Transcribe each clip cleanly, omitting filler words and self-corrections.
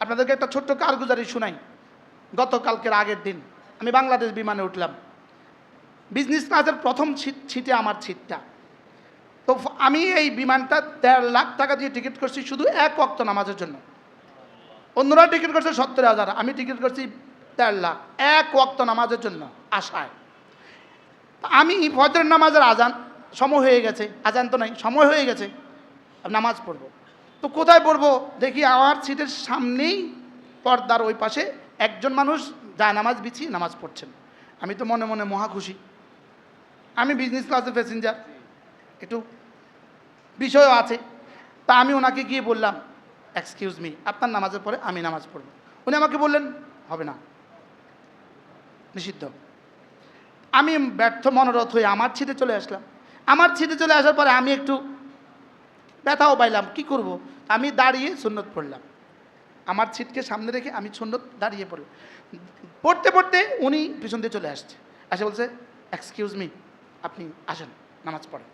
আপনাদেরকে একটা ছোট্ট কারগুজারি শোনাই। গতকালকের আগের দিন আমি বাংলাদেশ বিমানে উঠলাম। বিজনেস ক্লাসের প্রথম সিটে আমার সিটটা। তো আমি এই বিমানটা 1.5 লাখ টাকা দিয়ে টিকিট করছি শুধু এক ওয়াক্ত নামাজের জন্য। অন্যরা টিকিট করছে 70,000, আমি টিকিট করছি 1.5 লাখ এক ওয়াক্ত নামাজের জন্য আশায়। আমি ফজরের নামাজের আজান সময় হয়ে গেছে, আজান তো নাই, সময় হয়ে গেছে, নামাজ পড়ব। তো কোথায় পড়বো দেখি আমার সিটের সামনেই পর্দার ওই পাশে একজন মানুষ যায় নামাজ বিছিয়ে নামাজ পড়ছেন। আমি তো মনে মনে মহা খুশি, আমি বিজনেস ক্লাসের প্যাসেঞ্জার, একটু বিষয়ও আছে। তা আমি ওনাকে গিয়ে বললাম, এক্সকিউজ মি, আপনার নামাজের পরে আমি নামাজ পড়ব। উনি আমাকে বললেন হবে না, নিষিদ্ধ। আমি ব্যর্থ মনোরথ হয়ে আমার ছিটে চলে আসলাম। আমার ছিটে চলে আসার পরে আমি একটু ব্যথাও পাইলাম, কি করব? আমি দাঁড়িয়ে সুন্নত পড়লাম। আমার ছিটকে সামনে রেখে আমি সুন্নত দাঁড়িয়ে পড়লাম। পড়তে পড়তে উনি পিছন দিয়ে চলে আসছে, এসে বলছে এক্সকিউজ মি, আপনি আসেন নামাজ পড়েন।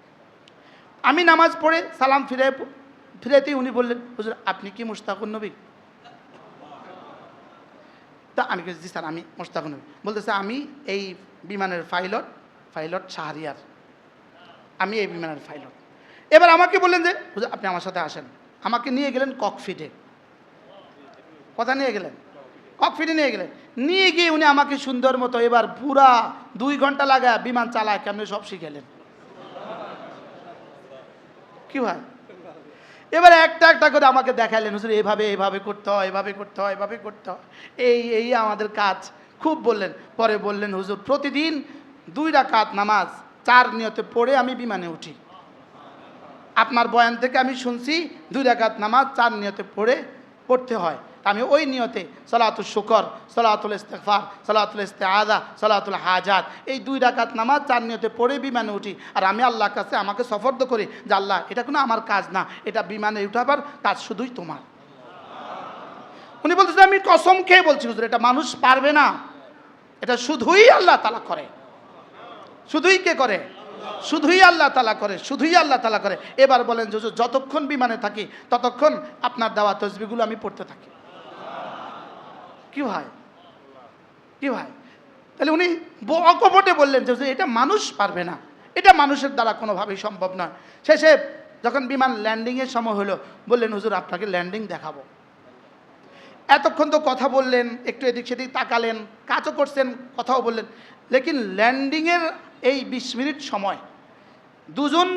আমি নামাজ পড়ে সালাম ফিরাইতেই উনি বললেন, হুজুর আপনি কি মুশতাকুন নবী? তা আমি জি স্যার আমি মুশতাকুন নবী। বলতেছে আমি এই বিমানের পাইলট শাহরিয়ার, আমি এই বিমানের পাইলট। এবার আমাকে বললেন যে হুজুর আপনি আমার সাথে আসেন। আমাকে নিয়ে গেলেন ককপিটে। কথা নিয়ে গেলেন ককপিটে, নিয়ে গিয়ে উনি আমাকে সুন্দর মতো এবার পুরা 2 ঘন্টা লাগা বিমান চালায় কেমনি সব শিখালেন। কি হয়, এবার একটা একটা করে আমাকে দেখাইলেন, হুজুর এভাবে করতে হয়, এভাবে করতে হয়, এভাবে করতে হয়, এই আমাদের কাজ খুব বললেন। পরে বললেন হুজুর প্রতিদিন 2 রাকাত নামাজ 4 নিয়তে পড়ে আমি বিমানে উঠি। আপনার বয়ান থেকে আমি শুনছি 2 রাকাত নামাজ 4 নিয়তে পড়তে হয়। আমি ওই নিয়তে সালাতুল শুকর, সালাতুল ইস্তিগফার, সালাতুল ইস্তিআযা, সালাতুল হাজাত, এই 2 রাকাত নামাজ 4 নিয়তে পড়ে বিমানে উঠি। আর আমি আল্লাহর কাছে আমাকে সফর্দ করি যে আল্লাহ এটা কোনো আমার কাজ না, এটা বিমানে উঠাবার কাজ শুধুই তোমার। উনি বলতেছেন আমি কসম খেয়ে বলছি হুজুর এটা মানুষ পারবে না, এটা শুধুই আল্লাহ তাআলা করে। শুধুই কে করে? শুধুই আল্লাহ তাআলা করে, শুধুই আল্লাহ তাআলা করে। এবার বলেন যে যতক্ষণ বিমানে থাকি ততক্ষণ আপনার দেওয়া তসবিহগুলো আমি পড়তে থাকি। কি হয়, কি হয়? তাহলে উনি অকপটে বললেন যে এটা মানুষ পারবে না, এটা মানুষের দ্বারা কোনোভাবেই সম্ভব নয়। শেষে যখন বিমান ল্যান্ডিংয়ের সময় হলো বললেন হুজুর আপনাকে ল্যান্ডিং দেখাবো। এতক্ষণ তো কথা বললেন, একটু এদিক সেদিক তাকালেন, কাজও করছেন, কথাও বললেন, লেকিন ল্যান্ডিংয়ের এই 20 মিনিট সময় 2 জন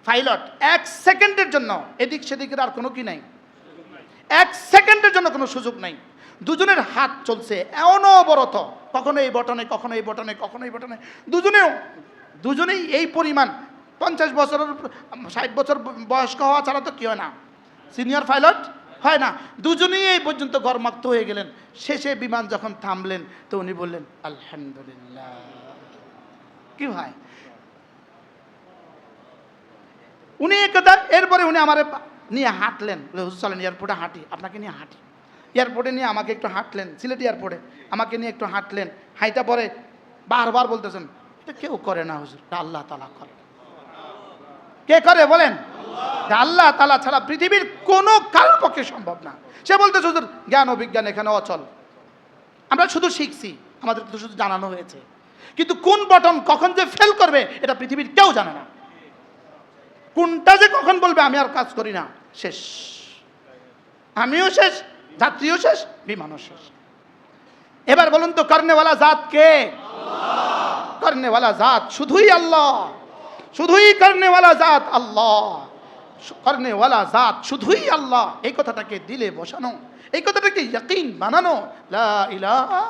পাইলট 1 সেকেন্ডের জন্য এদিক সেদিকের আর কোনো কি নাই, 1 সেকেন্ডের জন্য কোনো সুযোগ নাই। 2 জনের হাত চলছে অনবরত, কখনো এই বটনে, কখনো এই বটনে, কখনো এই বটনে। দুজনেই এই পরিমাণ 50 বছরের 60 বছর বয়স্ক হওয়া ছাড়া তো কি হয় না, সিনিয়র পাইলট হয় না। দুজনেই এই পর্যন্ত গরমাক্ত হয়ে গেলেন। শেষে বিমান যখন থামলেন তো উনি বললেন আলহামদুলিল্লাহ। কি হয় উনি একথা, এরপরে উনি আমার নিয়ে হাঁটলেন, হুজুর চলেন এয়ারপোর্টে হাঁটি, আপনাকে নিয়ে হাঁটি। এয়ারপোর্টে নিয়ে আমাকে একটু হাঁটলেন, সিলেট এয়ারপোর্টে আমাকে নিয়ে একটু হাঁটলেন। হাঁটা পরে বারবার বলতেছেন এটা কেউ করে না হুজুর, আল্লাহ তাআলা করে। কে করে বলেন? আল্লাহ তাআলা ছাড়া পৃথিবীর কোনো কারোর পক্ষে সম্ভব না। সে বলতেছে হুজুর জ্ঞান ও বিজ্ঞান এখানে অচল, আমরা শুধু শিখছি, আমাদের তো শুধু জানানো হয়েছে, কিন্তু কোন বটন কখন যে ফেল করবে এটা পৃথিবীর কেউ জানে না। কোনটা যে কখন বলবে আমি আর কাজ করি না, শেষ, আমিও শেষ, যাত্রীও শেষ, বিমানও শেষ। এবার বলুন তো করনেওয়ালা জাত কে? আল্লাহ। করনেওয়ালা জাত শুধুই আল্লাহ, শুধুই করনেওয়ালা জাত আল্লাহ, করনেওয়ালা জাত শুধুই আল্লাহ। এই কথাটাকে দিলে বসানো, এই কথাটাকে ইয়াকিন বানানো, লা ইলাহা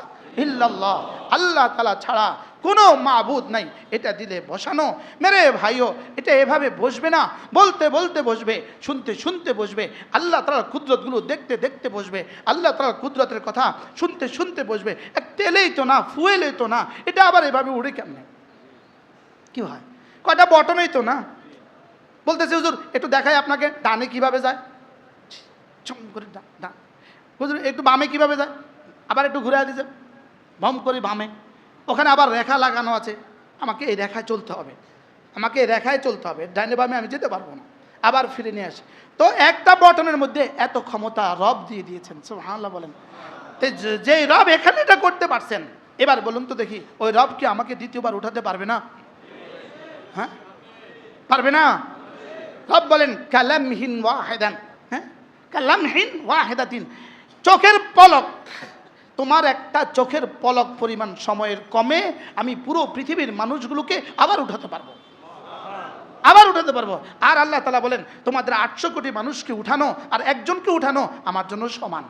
ইল্লাল্লাহ, আল্লাহ তাআলা ছাড়া কোনো মাবুদ নাই, এটা দিলে বসানো। মেরে ভাইও এটা এভাবে বসবে না, বলতে বলতে বসবে, শুনতে শুনতে বসবে, আল্লাহ তাআলার কুদরতগুলো দেখতে দেখতে বসবে, আল্লাহ তাআলার কুদরতের কথা শুনতে শুনতে বসবে। এক তেলেই তো না, ফুয়েলেই তো না, এটা আবার এভাবে উড়ে কেমনে? কি হয়, কয়টা বটনেই তো না। বলতেছে হুজুর একটু দেখাই আপনাকে, ডানে কিভাবে যায়, চম করে ডান। হুজুর একটু বামে কিভাবে যায়, আবার একটু ঘুরে দিয়েছে, ভম করে বামে, ওখানে আবার রেখা লাগানো আছে, আমাকে এই রেখায় চলতে হবে, আমাকে এই রেখায় চলতে হবে, ডাইনে বামে আমি যেতে পারবো না। আবার ফিরে নিয়ে আসে। তো একটা বটনের মধ্যে এত ক্ষমতা রব দিয়ে দিয়েছেন, সুবহানাল্লাহ বলেন। যে রব এখানে এটা করতে পারছেন, এবার বলুন তো দেখি ওই রব কি আমাকে দ্বিতীয়বার উঠাতে পারবে না? হ্যাঁ, পারবে না? রব বলেন কালামহিন ওয়াহিদান, হ্যাঁ, কালামহিন ওয়াহিদাতিন, চোখের পলক, তোমার একটা চোখের পলক পরিমাণ সময়ের কমে আমি পুরো পৃথিবীর মানুষগুলোকে আবার উঠাতে পারবো, আবার উঠাতে পারবো। আর আল্লাহ তাআলা বলেন তোমাদের 800 কোটি মানুষকে উঠানো আর একজনকে উঠানো আমার জন্য সমান,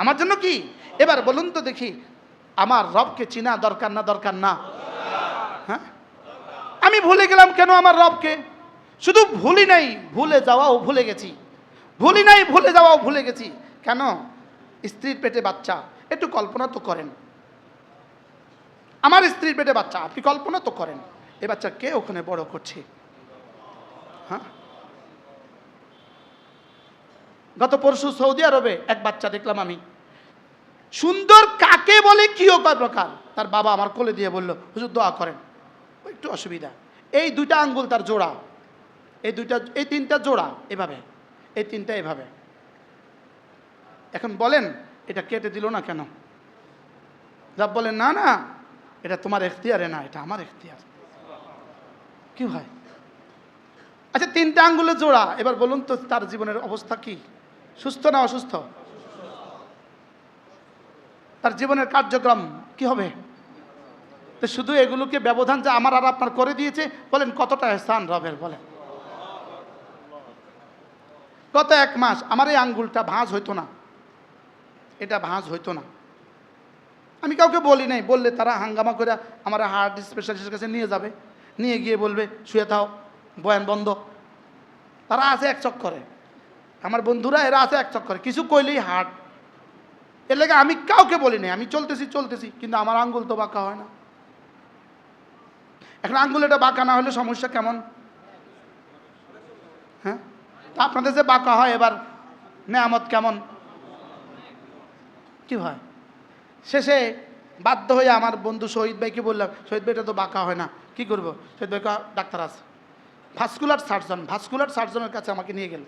আমার জন্য কি? এবার বলুন তো দেখি আমার রবকে চিনা দরকার না দরকার না? হ্যাঁ, আমি ভুলে গেলাম কেন আমার রবকে? শুধু ভুলি নাই, ভুলে যাওয়াও ভুলে গেছি, ভুলি নাই ভুলে যাওয়াও ভুলে গেছি। কেন? স্ত্রীর পেটে বাচ্চা, একটু কল্পনা তো করেন, আমার স্ত্রীর পেটে বাচ্চা, আপনি কল্পনা তো করেন এই বাচ্চা কে ওখানে বড় করছে? হ্যাঁ, গত পরশু সৌদি আরবে এক বাচ্চা দেখলাম আমি, সুন্দর কাকে বলে কি প্রকার, তার বাবা আমার কোলে দিয়ে বলল হুজুর দোয়া করেন, একটু অসুবিধা, এই দুইটা আঙ্গুল তার জোড়া, এই দুইটা, এই তিনটা জোড়া এভাবে, এই তিনটা এভাবে। এখন বলেন এটা কেটে দিল না কেন? রব বলেন না না, এটা তোমার এখতিয়ারে না, এটা আমার এখতিয়ার। কি হয়? আচ্ছা, তিনটা আঙ্গুলে জোড়া, এবার বলুন তো তার জীবনের অবস্থা কি? সুস্থ না অসুস্থ? তার জীবনের কার্যক্রম কি হবে? তো শুধু এগুলোকে ব্যবধান যে আমার আর আপনার করে দিয়েছে, বলেন কতটা এহসান রবের, বলেন। গত 1 মাস আমার এই আঙ্গুলটা ভাঁজ হইতো না, এটা ভাঁজ হইতো না, আমি কাউকে বলি নাই, বললে তারা হাঙ্গামা করে আমার হার্ট স্পেশালিস্টের কাছে নিয়ে যাবে, নিয়ে গিয়ে বলবে শুয়ে থাও, বয়ান বন্ধ। তারা আছে এক চক্করে, আমার বন্ধুরা এরা আছে এক চক্করে, কিছু কইলেই হার্ট। এর লাগে আমি কাউকে বলি নাই, আমি চলতেছি, কিন্তু আমার আঙ্গুল তো বাঁকা হয় না। এখন আঙ্গুল এটা বাঁকা না হলে সমস্যা কেমন? হ্যাঁ, আপনাদের যে বাঁকা হয় এবার নেয়ামত কেমন? কি হয়? শেষে বাধ্য হয়ে আমার বন্ধু শহীদ ভাইকে বললাম, শহীদ ভাই এটা তো বাঁকা হয় না, কি করবো? শহীদ ভাই ডাক্তার আছে, ভাস্কুলার সার্জনের কাছে আমাকে নিয়ে গেল।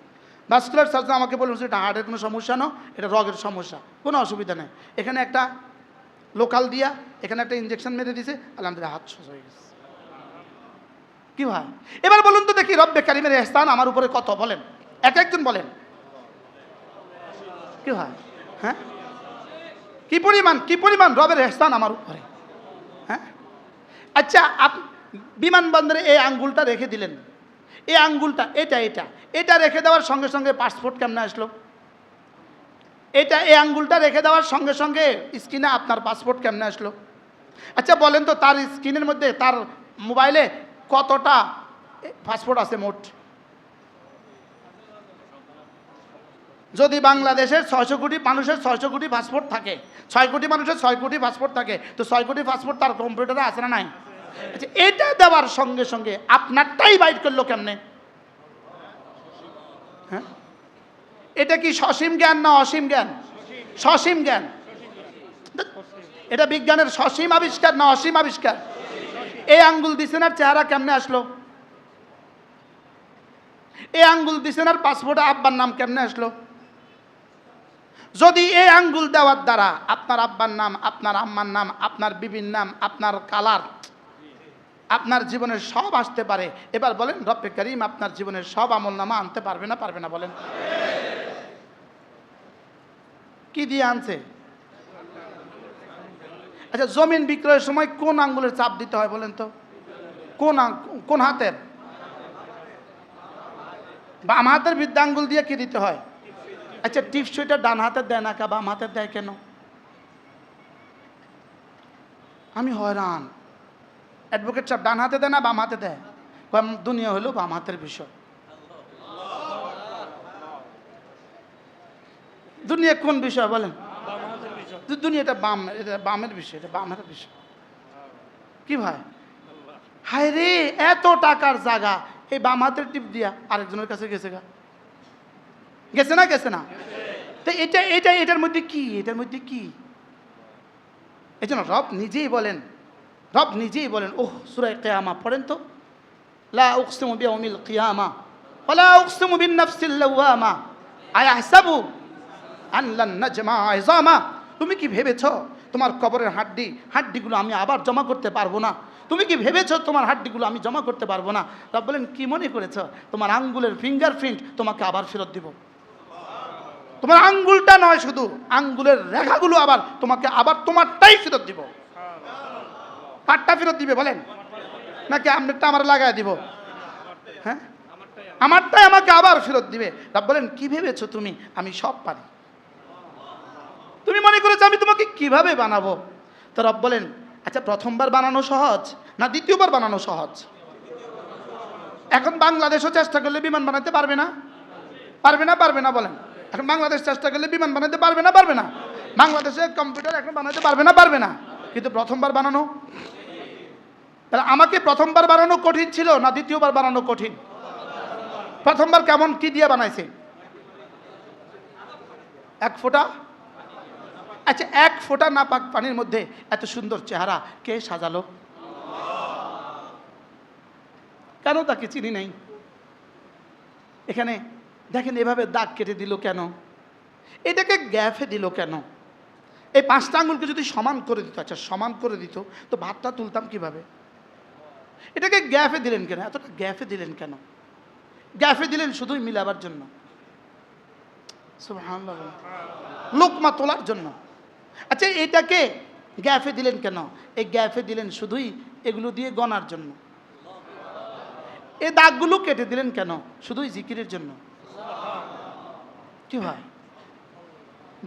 ভাস্কুলার সার্জন আমাকে বলল এটা হার্টের কোনো সমস্যা না, এটা রগের সমস্যা, কোনো অসুবিধা নেই। এখানে একটা লোকাল দিয়া, এখানে একটা ইঞ্জেকশন মেরে দিয়েছে, আলহামদুলিল্লাহ হাত সোজা হয়ে গেছে। কি ভাই? এবার বলুন তো দেখি রব্বে কারিমের ইহসান আমার উপরে কত, বলেন, এক একজন বলেন। কি ভাই? হ্যাঁ, কি পরিমাণ রবের ইহসান আমার উপরে। হ্যাঁ, আচ্ছা, বিমানবন্দরে এই আঙ্গুলটা রেখে দিলেন, এই আঙ্গুলটা এটা রেখে দেওয়ার সঙ্গে সঙ্গে পাসপোর্ট কেমনে আসলো? এই আঙ্গুলটা রেখে দেওয়ার সঙ্গে সঙ্গে স্ক্রিনে আপনার পাসপোর্ট কেমনে আসলো? আচ্ছা বলেন তো তার স্ক্রিনের মধ্যে, তার মোবাইলে কতটা পাসপোর্ট আছে মোট? যদি বাংলাদেশের 600 কোটি মানুষের 600 কোটি পাসপোর্ট থাকে, 6 কোটি মানুষের 6 কোটি পাসপোর্ট থাকে, তো 6 কোটি পাসপোর্ট তার কম্পিউটারে আছে না নাই? আচ্ছা, এটা দেওয়ার সঙ্গে সঙ্গে আপনারটাই বাইট করলো কেমনে? হ্যাঁ, এটা কি সসীম জ্ঞান না অসীম জ্ঞান? সসীম জ্ঞান। এটা বিজ্ঞানের সসীম আবিষ্কার না অসীম আবিষ্কার? এই আঙ্গুল দিছেনার চেহারা কেমনে আসলো? এই আঙ্গুল দিছেনার পাসপোর্টে আব্বার নাম কেমনে আসলো? যদি এই আঙ্গুল দেওয়ার দ্বারা আপনার আব্বার নাম, আপনার আম্মার নাম, আপনার বিবির নাম, আপনার কালার, আপনার জীবনের সব আসতে পারে, এবার বলেন রব্বে কারিম আপনার জীবনের সব আমলনামা আনতে পারবে না পারবে না? বলেন। কি দিয়ে আনছে? আচ্ছা, জমিন বিক্রয়ের সময় কোন আঙ্গুলের চাপ দিতে হয় বলেন তো? কোন হাতের? বাম হাতের বৃদ্ধাঙ্গুল দিয়ে কি দিতে হয়? আচ্ছা, টিপসইটা ডান হাতের দেয় না, কা বাম হাতের দেয় কেন? আমি হয়রান। অ্যাডভোকেট সাহেব ডান হাতে দেয় না বাম হাতে দেয়? দুনিয়া হলো বাম হাতের বিষয়। দুনিয়া কোন বিষয় বলেন? দুনিয়াটা বাম, এটা বামের বিষয়, এটা বামের বিষয়। কি ভাই? হায় রে, এত টাকার জায়গা এই বাম হাতের টিপ দিয়া আরেকজনের কাছে গেছে গেছে না? তো এটার মধ্যে কি? এই জন্য রব নিজেই বলেন, ওহ সূরা কিয়ামা পড়েন তো, লা উকসিমু বিয়াউমিল কিয়ামা, ওয়ালা উকসিমু বিন-নাফসিল লাওয়ামা আয়াহসাবু আন লান নাজমা ইযামা। তুমি কি ভেবেছো তোমার কবরের হাড্ডিগুলো আমি আবার জমা করতে পারবো না? তুমি কি ভেবেছো তোমার হাড্ডিগুলো আমি জমা করতে পারবো না? রব বলেন, কি মনে করেছো তোমার আঙ্গুলের ফিঙ্গারপ্রিন্ট তোমাকে আবার ফেরত দিব? তোমার আঙ্গুলটা নয়, শুধু আঙ্গুলের রেখাগুলো আবার তোমাকে আবার তোমারটাই ফেরত দিব। কারটা ফেরত দিবে বলেন? নাকি আপনারটা আমার লাগায় দিব? হ্যাঁ, আমারটাই আমাকে আবার ফেরত দিবে। রব বলেন, কি ভেবেছো তুমি আমি সব পারি? তুমি মনে করেছো আমি তোমাকে কিভাবে বানাবো? তো রব বলেন, আচ্ছা প্রথমবার বানানো সহজ না দ্বিতীয়বার বানানো সহজ? এখন বাংলাদেশও চেষ্টা করলে বিমান বানাতে পারবে না? পারবে না? পারবে না বলেন? এখন বাংলাদেশ চেষ্টা করলে বিমান বানাতে পারবে না? পারবে না? বাংলাদেশে কম্পিউটার এখন বানাতে পারবে না? পারবে না? কিন্তু প্রথমবার বানানো, তাহলে আমাকে প্রথমবার বানানো কঠিন ছিল না দ্বিতীয়বার বানানো কঠিন? প্রথমবার কেমন কি দিয়ে বানাইছে? এক ফোঁটা, আচ্ছা এক ফোঁটা না পাক পানির মধ্যে এত সুন্দর চেহারা কে সাজালো? কেন তাকে চিনি নাই? এখানে দেখেন এভাবে দাগ কেটে দিল কেন? এটাকে গ্যাফে দিল কেন? এই 5টা আঙ্গুলকে যদি সমান করে দিত, আচ্ছা সমান করে দিত তো ভাতটা তুলতাম কিভাবে? এটাকে গ্যাফে দিলেন কেন? এতটা গ্যাফে দিলেন কেন? গ্যাফে দিলেন শুধুই মিলাবার জন্য, সুবহানাল্লাহ, লোকমা তোলার জন্য। আচ্ছা এটাকে গ্যাফে দিলেন কেন? এই গ্যাফে দিলেন শুধুই এগুলো দিয়ে গণার জন্য। এই দাগগুলো কেটে দিলেন কেন? শুধুই জিকিরের জন্য। কি হয়?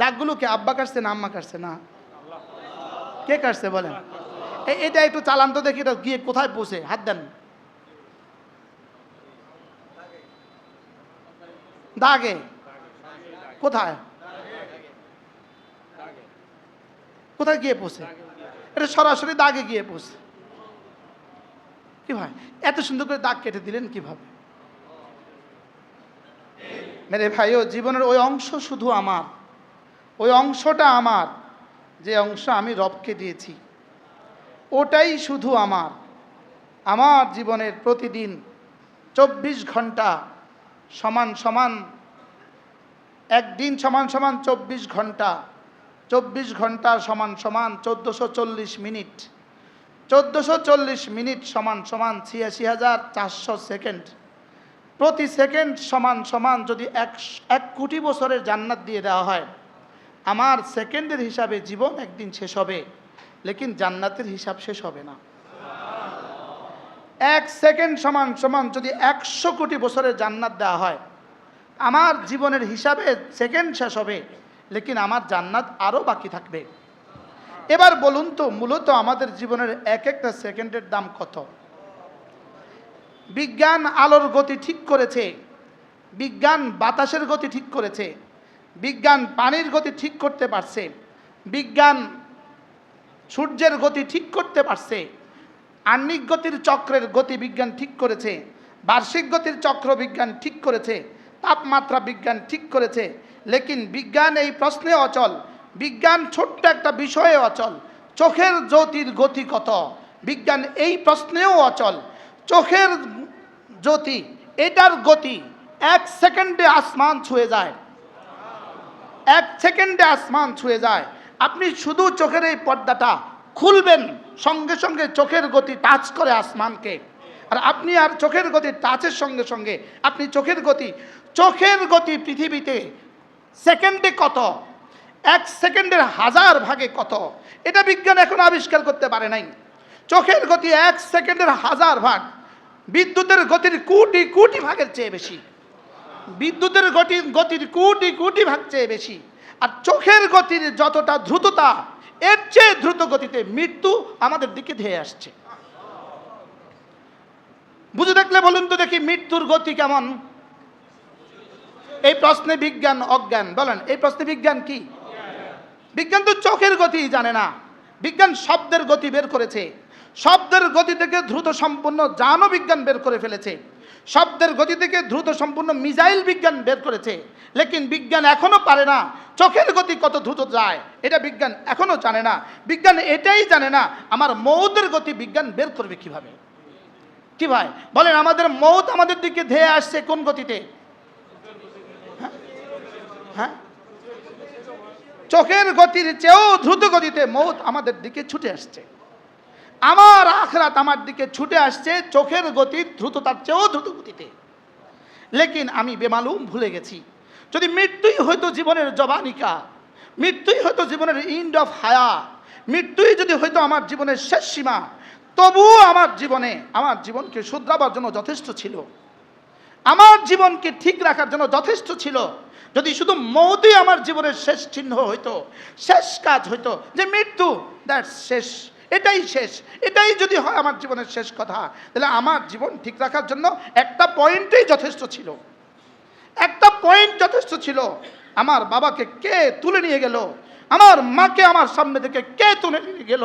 দাগগুলো কে আব্বা কাটছে না আম্মা কাটছে? না, কে কাটছে বলেন? এটা একটু চালান তো দেখি, এটা গিয়ে কোথায় পৌঁছে? হাত দেন। দাগে কোথায়? কোথায় গিয়ে পৌঁছে? এটা সরাসরি দাগে গিয়ে পৌঁছে। কি ভাই এত সুন্দর করে দাগ কেটে দিলেন কিভাবে? মেরে ভাইও, জীবনের ওই অংশ শুধু আমার, ওই অংশটা আমার, যে অংশ আমি রবকে দিয়েছি ওটাই শুধু আমার। আমার জীবনের প্রতিদিন 24 ঘন্টা সমান সমান, একদিন সমান সমান 24 ঘন্টা, 24 ঘন্টা সমান সমান 1440 মিনিট, 1440 মিনিট সমান সমান 86,400 সেকেন্ড। প্রতি সেকেন্ড সমান সমান যদি 1 কোটি বছরের জান্নাত দিয়ে দেওয়া হয়, আমার সেকেন্ডের হিসাবে জীবন একদিন শেষ হবে, লেকিন জান্নাতের হিসাব শেষ হবে না। 1 সেকেন্ড সমান সমান যদি 100 কোটি বছরের জান্নাত দেওয়া হয়, আমার জীবনের হিসাবে সেকেন্ড শেষ হবে, লেকিন আমার জান্নাত আরও বাকি থাকবে। এবার বলুন তো, মূলত আমাদের জীবনের এক একটা সেকেন্ডের দাম কত? বিজ্ঞান আলোর গতি ঠিক করেছে, বিজ্ঞান বাতাসের গতি ঠিক করেছে, বিজ্ঞান পানির গতি ঠিক করতে পারছে, বিজ্ঞান সূর্যের গতি ঠিক করতে পারছে, আহ্নিক গতির চক্রের গতি বিজ্ঞান ঠিক করেছে, বার্ষিক গতির চক্র বিজ্ঞান ঠিক করেছে, তাপমাত্রা বিজ্ঞান ঠিক করেছে, লেকিন বিজ্ঞান এই প্রশ্নে অচল। বিজ্ঞান ছোট্ট একটা বিষয়ে অচল। চোখের জ্যোতির গতি কত? বিজ্ঞান এই প্রশ্নেও অচল। চোখের জ্যোতি, এটার গতি 1 সেকেন্ডে আসমান ছুঁয়ে যায়, 1 সেকেন্ডে আসমান ছুঁয়ে যায়। আপনি শুধু চোখের এই পর্দাটা খুলবেন, সঙ্গে সঙ্গে চোখের গতি টাচ করে আসমানকে। আর আপনি আর চোখের গতি টাচের সঙ্গে সঙ্গে আপনি চোখের গতি পৃথিবীতে সেকেন্ডে কত? 1 সেকেন্ডের 1000 ভাগে কত? এটা বিজ্ঞান এখন আবিষ্কার করতে পারে নাই। চোখের গতি 1 সেকেন্ডের 1000 ভাগ, বিদ্যুতের গতির কোটি কোটি ভাগের চেয়ে বেশি, বিদ্যুতের গতির কোটি কোটি ভাগ চেয়ে বেশি। আর চোখের গতির যতটা দ্রুততা, এর চেয়ে দ্রুত গতিতে মৃত্যু আমাদের দিকে ধেয়ে আসছে। বুঝে দেখলে বলুন তো দেখি মৃত্যুর গতি কেমন? এই প্রশ্নে বিজ্ঞান অজ্ঞান। বলেন, এই প্রশ্নে বিজ্ঞান কি? বিজ্ঞান তো চোখের গতি জানে না। বিজ্ঞান শব্দের গতি বের করেছে, শব্দের গতি থেকে দ্রুত সম্পূর্ণ যানও বিজ্ঞান বের করে ফেলেছে, শব্দের গতি থেকে দ্রুত সম্পূর্ণ মিসাইল বিজ্ঞান বের করেছে। লেকিন বিজ্ঞান এখনো পারে না চোখের গতি কত দ্রুত যায়, এটা বিজ্ঞান এখনো জানে না। বিজ্ঞান এটাই জানে না আমার মৌতের গতি বিজ্ঞান বের করবে কিভাবে। কি ভাই বলেন, আমাদের মৌত আমাদের দিকে ধেয়ে আসছে কোন গতিতে? হ্যাঁ, হ্যাঁ, চোখের গতির চেয়েও দ্রুত গতিতে মৌত আমাদের দিকে ছুটে আসছে। আমার আখরাত আমার দিকে ছুটে আসছে চোখের গতির দ্রুততার চেয়েও দ্রুত গতিতে। লেকিন আমি বেমালুম ভুলে গেছি, যদি মৃত্যুই হয়তো জীবনের জবানিকা, মৃত্যুই হয়তো জীবনের ইন্ড অফ হায়া, মৃত্যুই যদি হয়তো আমার জীবনের শেষ সীমা, তবুও আমার জীবনকে শুধরাবার জন্য যথেষ্ট ছিল, আমার জীবনকে ঠিক রাখার জন্য যথেষ্ট ছিল। যদি শুধু মৌতই আমার জীবনের শেষ চিহ্ন হইতো, শেষ কাজ হইতো, যে মৃত্যু, দ্যাটস শেষ, এটাই শেষ, এটাই যদি হয় আমার জীবনের শেষ কথা, তাহলে আমার জীবন ঠিক রাখার জন্য একটা পয়েন্টেই যথেষ্ট ছিল, একটা পয়েন্ট যথেষ্ট ছিল। আমার বাবাকে কে তুলে নিয়ে গেল, আমার মাকে আমার সামনে থেকে কে তুলে নিয়ে গেল,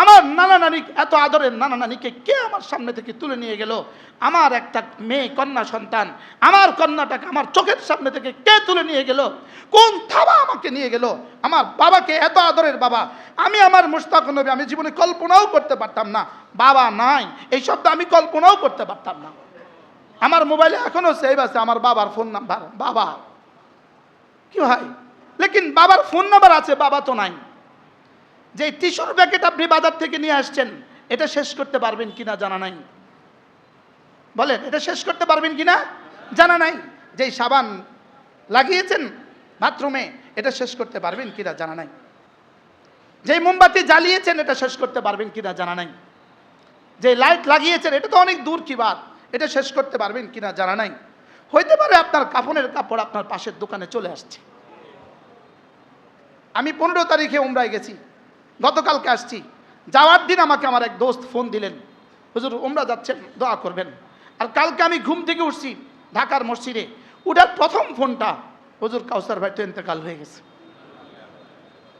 আমার নানা নানি, এত আদরের নানা নানিকে কে আমার সামনে থেকে তুলে নিয়ে গেল, আমার একটা মেয়ে কন্যা সন্তান, আমার কন্যাটাকে আমার চোখের সামনে থেকে কে তুলে নিয়ে গেল, কোন থাবা আমাকে নিয়ে গেল, আমার বাবাকে, এত আদরের বাবা, আমি আমার মুশতাক নবী আমি জীবনে কল্পনাও করতে পারতাম না, বাবা নাই এই শব্দ আমি কল্পনাও করতে পারতাম না। আমার মোবাইলে এখনো সেভ আছে আমার বাবার ফোন নাম্বার, বাবা, কি হয়, লেকিন বাবার ফোন নাম্বার আছে, বাবা তো নাই। যে টিস্যুর প্যাকেট আপনি বাজার থেকে নিয়ে আসছেন, এটা শেষ করতে পারবেন কিনা জানা নাই। বলেন, এটা শেষ করতে পারবেন কিনা জানা নাই। যেই সাবান লাগিয়েছেন বাথরুমে, এটা শেষ করতে পারবেন কিনা জানা নাই। যেই মোমবাতি জ্বালিয়েছেন, এটা শেষ করতে পারবেন কিনা জানা নাই। যে লাইট লাগিয়েছেন, এটা তো অনেক দূর কি বাত, এটা শেষ করতে পারবেন কিনা জানা নাই। হইতে পারে আপনার কাফনের কাপড় আপনার পাশের দোকানে চলে আসছে। আমি 15 তারিখে উমরায় গেছি, গতকালকে আসছি। যাওয়ার দিন আমাকে আমার এক দোস্ত ফোন দিলেন, হুজুর উমরা যাচ্ছেন, দোয়া করবেন। আর কালকে আমি ঘুম থেকে উঠছি ঢাকার মসজিদে, উঠার প্রথম ফোনটা, হুজুর কাউসার ভাই তো ইন্তেকাল হয়ে গেছে।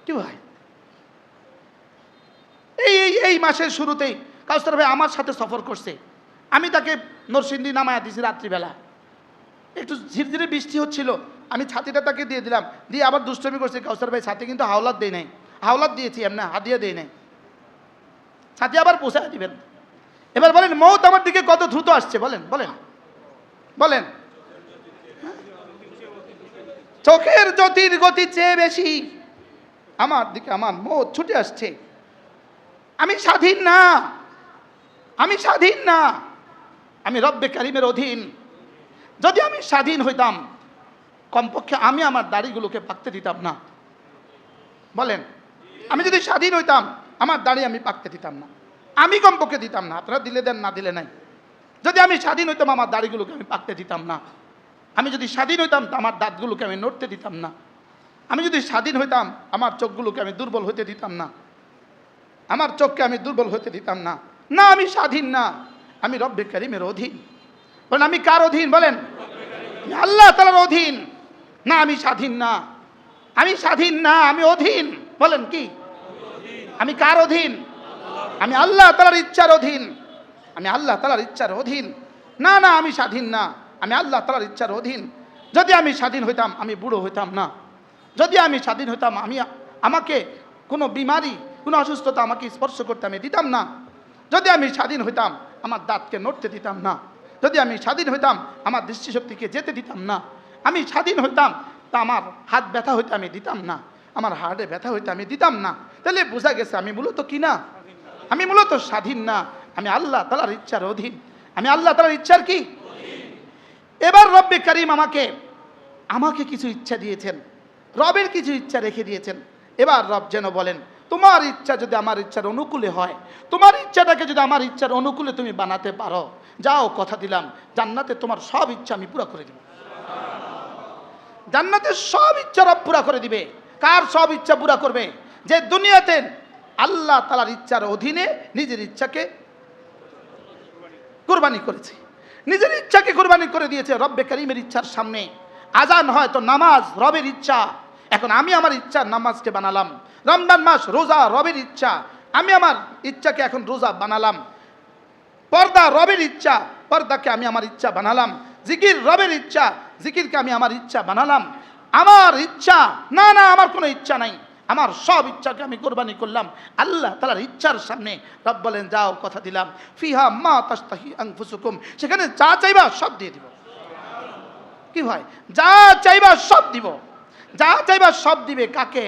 কি ভাই, এই মাসের শুরুতেই কাউসার ভাই আমার সাথে সফর করছে, আমি তাকে নরসিংদী নামায়া দিয়েছি রাত্রিবেলা, একটু ঝিরঝিরে বৃষ্টি হচ্ছিল, আমি ছাতিটা তাকে দিয়ে দিলাম, দিয়ে আবার দুষ্টমি করছে। কাউসার ভাই ছাতি কিন্তু হাওলাত দেয় নাই, হাওলাত দিয়েছি এমনি হাদিয়া দেয় নাই, ছাতি আবার পৌঁছায় দিবেন। এবার বলেন, মৌত আমার দিকে কত দ্রুত আসছে, বলেন বলেন বলেন। চোখের জ্যোতির গতি চেয়ে বেশি আমার দিকে আমার মৌত ছুটে আসছে। আমি স্বাধীন না, আমি স্বাধীন না, আমি রব্বে কারিমের অধীন। যদি আমি স্বাধীন হইতাম, কমপক্ষে আমি আমার দাড়িগুলোকে পাকতে দিতাম না। বলেন, আমি যদি স্বাধীন হইতাম, আমার দাড়ি আমি পাকতে দিতাম না, আমি কমপক্ষে দিতাম না। আপনারা দিলে দেন, না দিলে নাই। যদি আমি স্বাধীন হইতাম, আমার দাড়িগুলোকে আমি পাকতে দিতাম না। আমি যদি স্বাধীন হইতাম, আমার দাঁতগুলোকে আমি নড়তে দিতাম না। আমি যদি স্বাধীন হইতাম, আমার চোখগুলোকে আমি দুর্বল হতে দিতাম না, আমার চোখকে আমি দুর্বল হতে দিতাম না। না, আমি স্বাধীন না, আমি রব্বে কারিমের অধীন। বলেন, আমি কার অধীন? বলেন, আল্লাহ তাআলার অধীন। না, আমি স্বাধীন না, আমি স্বাধীন না, আমি অধীন। বলেন কি, আমি কার অধীন? আমি আল্লাহ তাআলার ইচ্ছার অধীন, আমি আল্লাহ তাআলার ইচ্ছার অধীন। না না, আমি স্বাধীন না, আমি আল্লাহ তাআলার ইচ্ছার অধীন। যদি আমি স্বাধীন হইতাম, আমি বুড়ো হইতাম না। যদি আমি স্বাধীন হইতাম, আমাকে কোনো বিমারি, কোনো অসুস্থতা আমাকে স্পর্শ করতে আমি দিতাম না। যদি আমি স্বাধীন হইতাম, আমার দাঁতকে নড়তে দিতাম না। যদি আমি স্বাধীন হইতাম, আমার দৃষ্টিশক্তিকে যেতে দিতাম না। আমি স্বাধীন হইতাম, তা আমার হাত ব্যথা হইতে আমি দিতাম না, আমার হাড়ে ব্যথা হইতে আমি দিতাম না। তাহলে বোঝা গেছে আমি মূলত কি না, আমি মূলত স্বাধীন না, আমি আল্লাহ তাআলার ইচ্ছার অধীন। আমি আল্লাহ তাআলার ইচ্ছার কি? এবার রব্বে কারিম আমাকে কিছু ইচ্ছা দিয়েছেন, রবের কিছু ইচ্ছা রেখে দিয়েছেন। এবার রব যেন বলেন, তোমার ইচ্ছা যদি আমার ইচ্ছার অনুকূলে হয়, তোমার ইচ্ছাটাকে যদি আমার ইচ্ছার অনুকূলে তুমি বানাতে পারো, যাও, কথা দিলাম জান্নাতে তোমার সব ইচ্ছা আমি পুরা করে দিব। জান্নাতের সব ইচ্ছা রব পুরা করে দিবে। কার সব ইচ্ছা পুরা করবে? যে দুনিয়াতে আল্লাহ তাআলার ইচ্ছার অধীনে নিজের ইচ্ছাকে কুরবানি করেছে, নিজের ইচ্ছাকে কুরবানি করে দিয়েছে রব্বে কারিমের ইচ্ছার সামনে। আজান হয় তো নামাজ রবের ইচ্ছা, এখন আমি আমার ইচ্ছা নামাজকে বানালাম। রমজান মাস রোজা রবের ইচ্ছা, আমি আমার ইচ্ছাকে এখন রোজা বানালাম। পর্দা রবের ইচ্ছা, পর্দাকে আমি আমার ইচ্ছা বানালাম। জিকির রবের ইচ্ছা, জিকিরকে আমি আমার ইচ্ছা বানালাম। আমার ইচ্ছা না, না, আমার কোনো ইচ্ছা নাই, আমার সব ইচ্ছাকে আমি কোরবানি করলাম আল্লাহ তাআলার ইচ্ছার সামনে। রব বলেন যাও, কথা দিলাম, ফিহা মা তাশতাহি আনফুসুকুম, সেখানে যা চাইবা সব দিয়ে দিব। কি ভাই, যা চাইবা সব দিব, যা চাইবা সব দিবে। কাকে?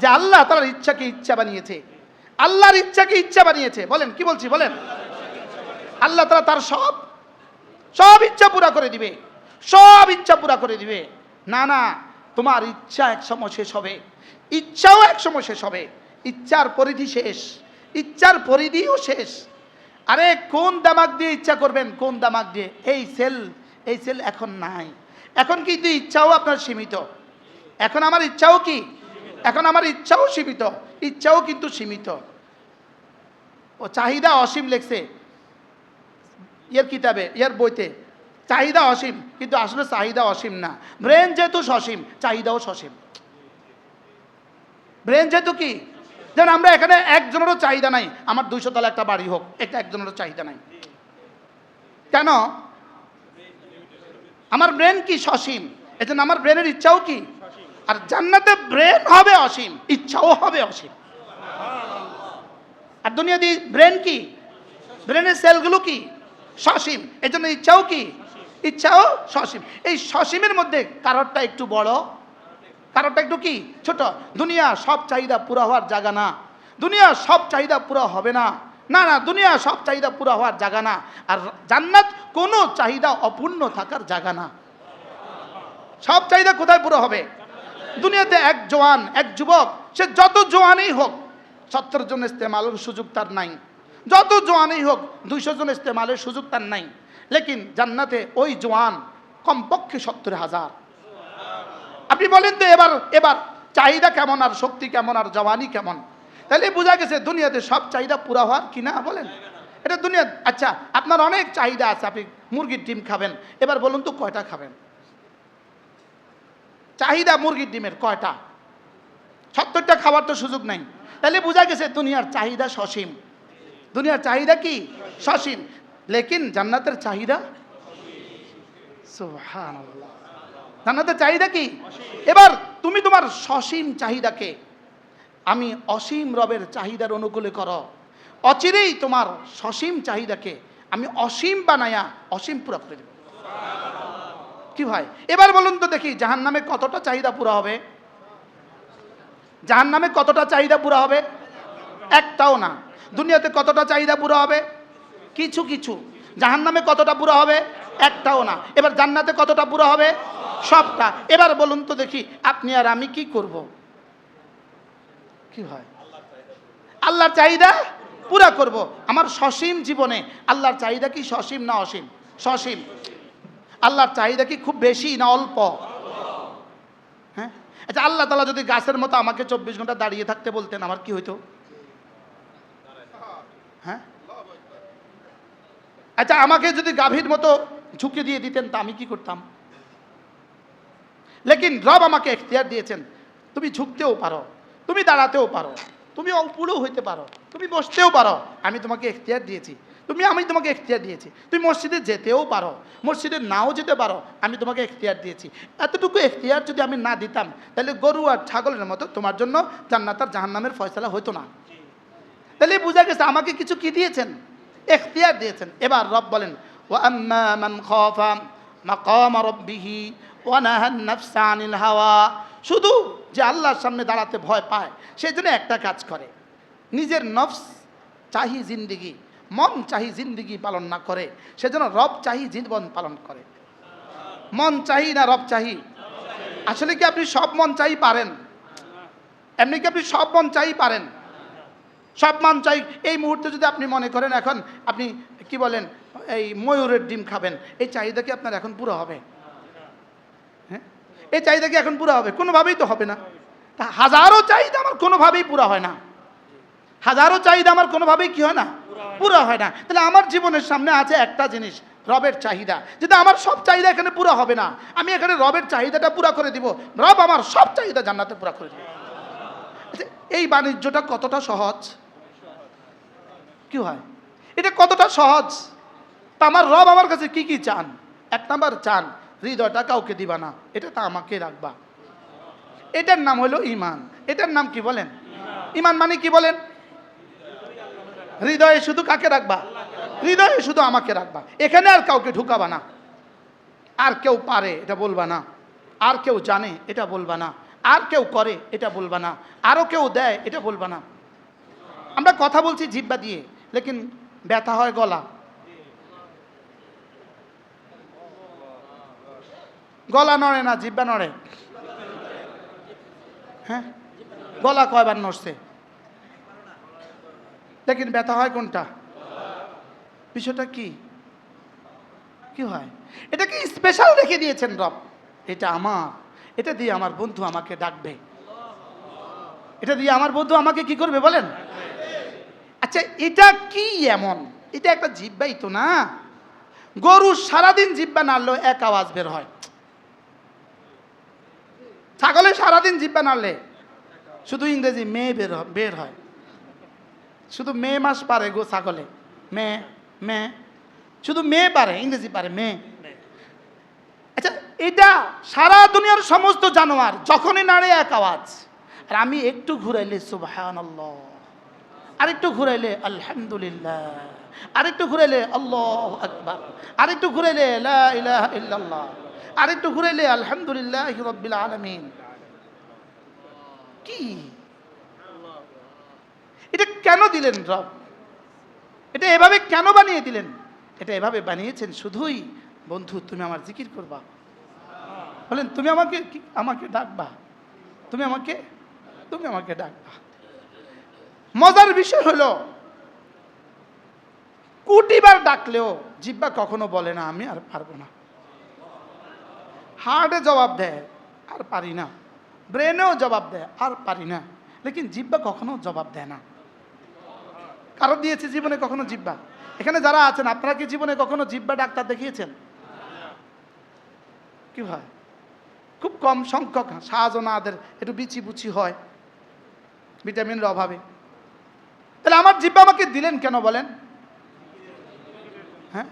যে আল্লাহ তাআলার ইচ্ছাকে ইচ্ছা বানিয়েছে, আল্লাহর ইচ্ছাকে ইচ্ছা বানিয়েছে। বলেন কি বলছি বলেন? আল্লাহ তাআলা তার সব সব ইচ্ছা পুরা করে দিবে, সব ইচ্ছা পুরা করে দিবে। না না, তোমার ইচ্ছা এক সময় শেষ হবে, ইচ্ছাও এক সময় শেষ হবে। ইচ্ছার পরিধি শেষ, ইচ্ছার পরিধিও শেষ। আরে কোন দামাক দিয়ে ইচ্ছা করবেন, কোন দামাক দিয়ে? এই সেল এখন নাই। এখন কিন্তু ইচ্ছাও আপনার সীমিত। এখন আমার ইচ্ছাও কি? এখন আমার ইচ্ছাও সীমিত, ইচ্ছাও কিন্তু সীমিত। ও চাহিদা অসীম লেখছে এর কিতাবে, এর বইতে, চাহিদা অসীম, কিন্তু আসলে চাহিদা অসীম না। ব্রেন যেহেতু সসীম, চাহিদাও সসীম। ব্রেন যেহেতু কি, যেন আমরা এখানে একজনেরও চাহিদা নাই আমার 200 তলা একটা বাড়ি হোক, এটা একজনেরও চাহিদা নাই। কেন? আমার ব্রেন কি সসীম, এজন্য আমার ব্রেনের ইচ্ছাও কি। আর জান্নাতে ব্রেন হবে অসীম, ইচ্ছাও হবে অসীম। আর দুনিয়াতে ব্রেন কি, ব্রেনের সেলগুলো কি সসীম, এজন্য ইচ্ছাও কি, ইচ্ছাও সসীম। এই সসীমের মধ্যে কারোরটা একটু বড়, কারোরটা একটু কি ছোট। দুনিয়া সব চাহিদা পুরা হওয়ার জায়গা না, দুনিয়া সব চাহিদা পুরা হবে না, না না, দুনিয়া সব চাহিদা পুরা হওয়ার জায়গা না। আর জান্নাত কোনো চাহিদা অপূর্ণ থাকার জায়গা না। সব চাহিদা কোথায় পুরো হবে? দুনিয়াতে এক জওয়ান, এক যুবক, সে যত জওয়ানই হোক 70 জন ইস্তেমালের সুযোগ তার নাই, যত জওয়ানই হোক 200 জন ইস্তেমালের সুযোগ তার নাই। লেকিন জান্নাতে ওই জওয়ান কমপক্ষে 70,000। আপনি বলেন তো এবার চাহিদা কেমন, আর শক্তি কেমন, আর জওয়ানি কেমন? তাহলে বোঝা গেছে দুনিয়াতে সব চাহিদা পুরা হওয়ার কিনা বলেন? এটা দুনিয়া। আচ্ছা, আপনার অনেক চাহিদা আছে, আপনি মুরগির ডিম খাবেন, এবার বলুন তো কয়টা খাবেন? চাহিদা মুরগির ডিমের কয়টা? 70টা খাবার তো সুযোগ নাই। তাহলে বোঝা গেছে দুনিয়ার চাহিদা সসীম, দুনিয়ার চাহিদা কি সসীম। লেকিন জান্নাতের চাহিদা, সুবহানাল্লাহ, জান্নাতের চাহিদা কি? এবার তুমি তোমার সসীম চাহিদাকে আমি অসীম রবের চাহিদার অনুকূলে করো, অচিরেই তোমার সসীম চাহিদাকে আমি অসীম বানায়া অসীম পুরা করে দেব। কি ভাই, এবার বলুন তো দেখি জাহান্নামে কতটা চাহিদা পুরা হবে? জাহান্নামে কতটা চাহিদা পুরা হবে? একটাও না। দুনিয়াতে কতটা চাহিদা পুরা হবে? কিছু কিছু। জাহান্নামে কতটা পুরা হবে? একটাও না। এবার জান্নাতে কতটা পুরা হবে? সবটা। এবার বলুন তো দেখি আপনি আর আমি কি করব? কি হয়, আল্লাহর চাহিদা পুরা করব। আমার সসীম জীবনে আল্লাহর চাহিদা কি সসীম না অসীম? সসীম। আল্লাহর চাহিদা কি খুব বেশি না অল্প? হ্যাঁ, আচ্ছা, আল্লাহ তাআলা যদি গাছের মতো আমাকে 24 ঘন্টা দাঁড়িয়ে থাকতে বলতেন, আমার কি হইতো? হ্যাঁ, আচ্ছা, আমাকে যদি গাভীর মতো ঝুঁকে দিয়ে দিতেন তা আমি কি করতাম? লেকিন রব আমাকে এখতিয়ার দিয়েছেন, তুমি ঝুঁকতেও পারো, তুমি দাঁড়াতেও পারো, তুমি অপুরও হইতে পারো, তুমি বসতেও পারো। আমি তোমাকে এখতিয়ার দিয়েছি, আমি তোমাকে এখতিয়ার দিয়েছি। তুমি মসজিদে যেতেও পারো, মসজিদে নাও যেতে পারো, আমি তোমাকে এখতিয়ার দিয়েছি। এতটুকু এখতিয়ার যদি আমি না দিতাম তাহলে গরু আর ছাগলের মতো তোমার জন্য জান্নাত আর জাহান্নামের ফয়সালা হতো না। তাহলে বোঝা গেছে আমাকে কিছু কি দিয়েছেন? এখতিয়ার দিয়েছেন। এবার রব বলেন ওয়া আম্মা মান খাফা মাকাম রাব্বিহি ওয়া নাহান নাফসা আনিল হাওয়া। শুধু যে আল্লাহর সামনে দাঁড়াতে ভয় পায় সেই জন্য একটা কাজ করে, নিজের নফস চাহি জিন্দিগি, মন চাহি জিন্দিগি পালন না করে, সেজন্য রব চাহি জীবন পালন করে। মন চাহি না রব চাহি? আসলে কি আপনি সব মন চাই পারেন? এমনি কি আপনি সব মন চাই পারেন? সব মন চাই এই মুহূর্তে যদি আপনি মনে করেন এখন আপনি কি বলেন এই ময়ূরের ডিম খাবেন, এই চাহিদা কি আপনার এখন পুরো হবে? হ্যাঁ, এই চাহিদা কি এখন পুরো হবে? কোনোভাবেই তো হবে না। তা হাজারো চাহিদা আমার কোনোভাবেই পুরো হয় না, হাজারো চাহিদা আমার কোনোভাবেই কি হয় না, পুরো হয় না। তাহলে আমার জীবনের সামনে আছে একটা জিনিস, রবের চাহিদা। যদি আমার সব চাহিদা এখানে পুরো হবে না, আমি এখানে রবের চাহিদাটা পুরো করে দিব, রব আমার সব চাহিদা জান্নাতে পুরো করে দিব। এই বাণিজ্যটা কতটা সহজ? কি হয়, এটা কতটা সহজ? তা আমার রব আমার কাছে কি কি চান? এক নাম্বার চান হৃদয়টা কাউকে দিবা না, এটা তো আমাকে রাখবা। এটার নাম হলো ঈমান। এটার নাম কি বলেন? ঈমান মানে কি বলেন? হৃদয়ে শুধু কাকে রাখবা? হৃদয়ে শুধু আমাকে রাখবা, এখানে আর কাউকে ঢুকাবা না। আর কেউ পারে এটা বলবা না, আর কেউ জানে এটা বলবা না, আর কেউ করে এটা বলবা না, আরও কেউ দেয় এটা বলবা না। আমরা কথা বলছি জিহ্বা দিয়ে, লেকিন ব্যথা হয় গলা। গলা নড়ে না, জিহ্বা নড়ে। হ্যাঁ, গলা কয়বার নড়ছে, লেকিন ব্যথা হয় কোনটা? বিষয়টা কি? কি হয়? এটা কি স্পেশাল রেখে দিয়েছেন রব? এটা আমার, এটা দিয়ে আমার বন্ধু আমাকে ডাকবে, এটা দিয়ে আমার বন্ধু আমাকে কি করবে বলেন? আচ্ছা, এটা কি এমন? এটা একটা জিহ্বাই তো না। গরু সারাদিন জিহ্বা নাড়লেও এক আওয়াজ বের হয়। ছাগলে সারাদিন জিহ্বা নাড়লে শুধু ইংরেজি মেয়ে বের হয়। শুধু মে মাস পারে গো ছাগলে, মে মে, শুধু মেয়ে পারে, ইংরেজি পারে মে। আচ্ছা, এটা সারা দুনিয়ার সমস্ত জানোয়ার যখনই নাড়ে এক আওয়াজ। আর আমি একটু ঘুরাইলে সুবহানাল্লাহ, আরেকটু ঘুরাইলে আলহামদুলিল্লাহ, আরেকটু ঘুরাইলে আল্লাহু আকবার, আরেকটু ঘুরাইলে লা ইলাহা ইল্লাল্লাহ, আরেকটু ঘুরাইলে আলহামদুলিল্লাহি রাব্বিল আলামিন। কি এটা কেন দিলেন রব? এটা এভাবে কেন বানিয়ে দিলেন? এটা এভাবে বানিয়েছেন শুধুই বন্ধু তুমি আমার জিকির করবা, বলেন তুমি আমাকে আমাকে ডাকবা, তুমি আমাকে ডাকবা। মজার বিষয় হলো কোটিবার ডাকলেও জিহ্বা কখনো বলে না আমি আর পারবো না। হার্টে জবাব দেয় আর পারি না, ব্রেনেও জবাব দেয় আর পারি না, লেকিন জিহ্বা কখনো জবাব দেয় না। কারো দিয়েছে জীবনে কখনো জিহ্বা? এখানে যারা আছেন আপনারা কি জীবনে কখনো জিহ্বা ডাক্তার দেখিয়েছেন? কি হয়? খুব কম সংখ্যক শাহজানাদের একটু বিচি বুচি হয় ভিটামিনের অভাবে। তাহলে আমার জিহ্বা আমাকে দিলেন কেন বলেন? হ্যাঁ,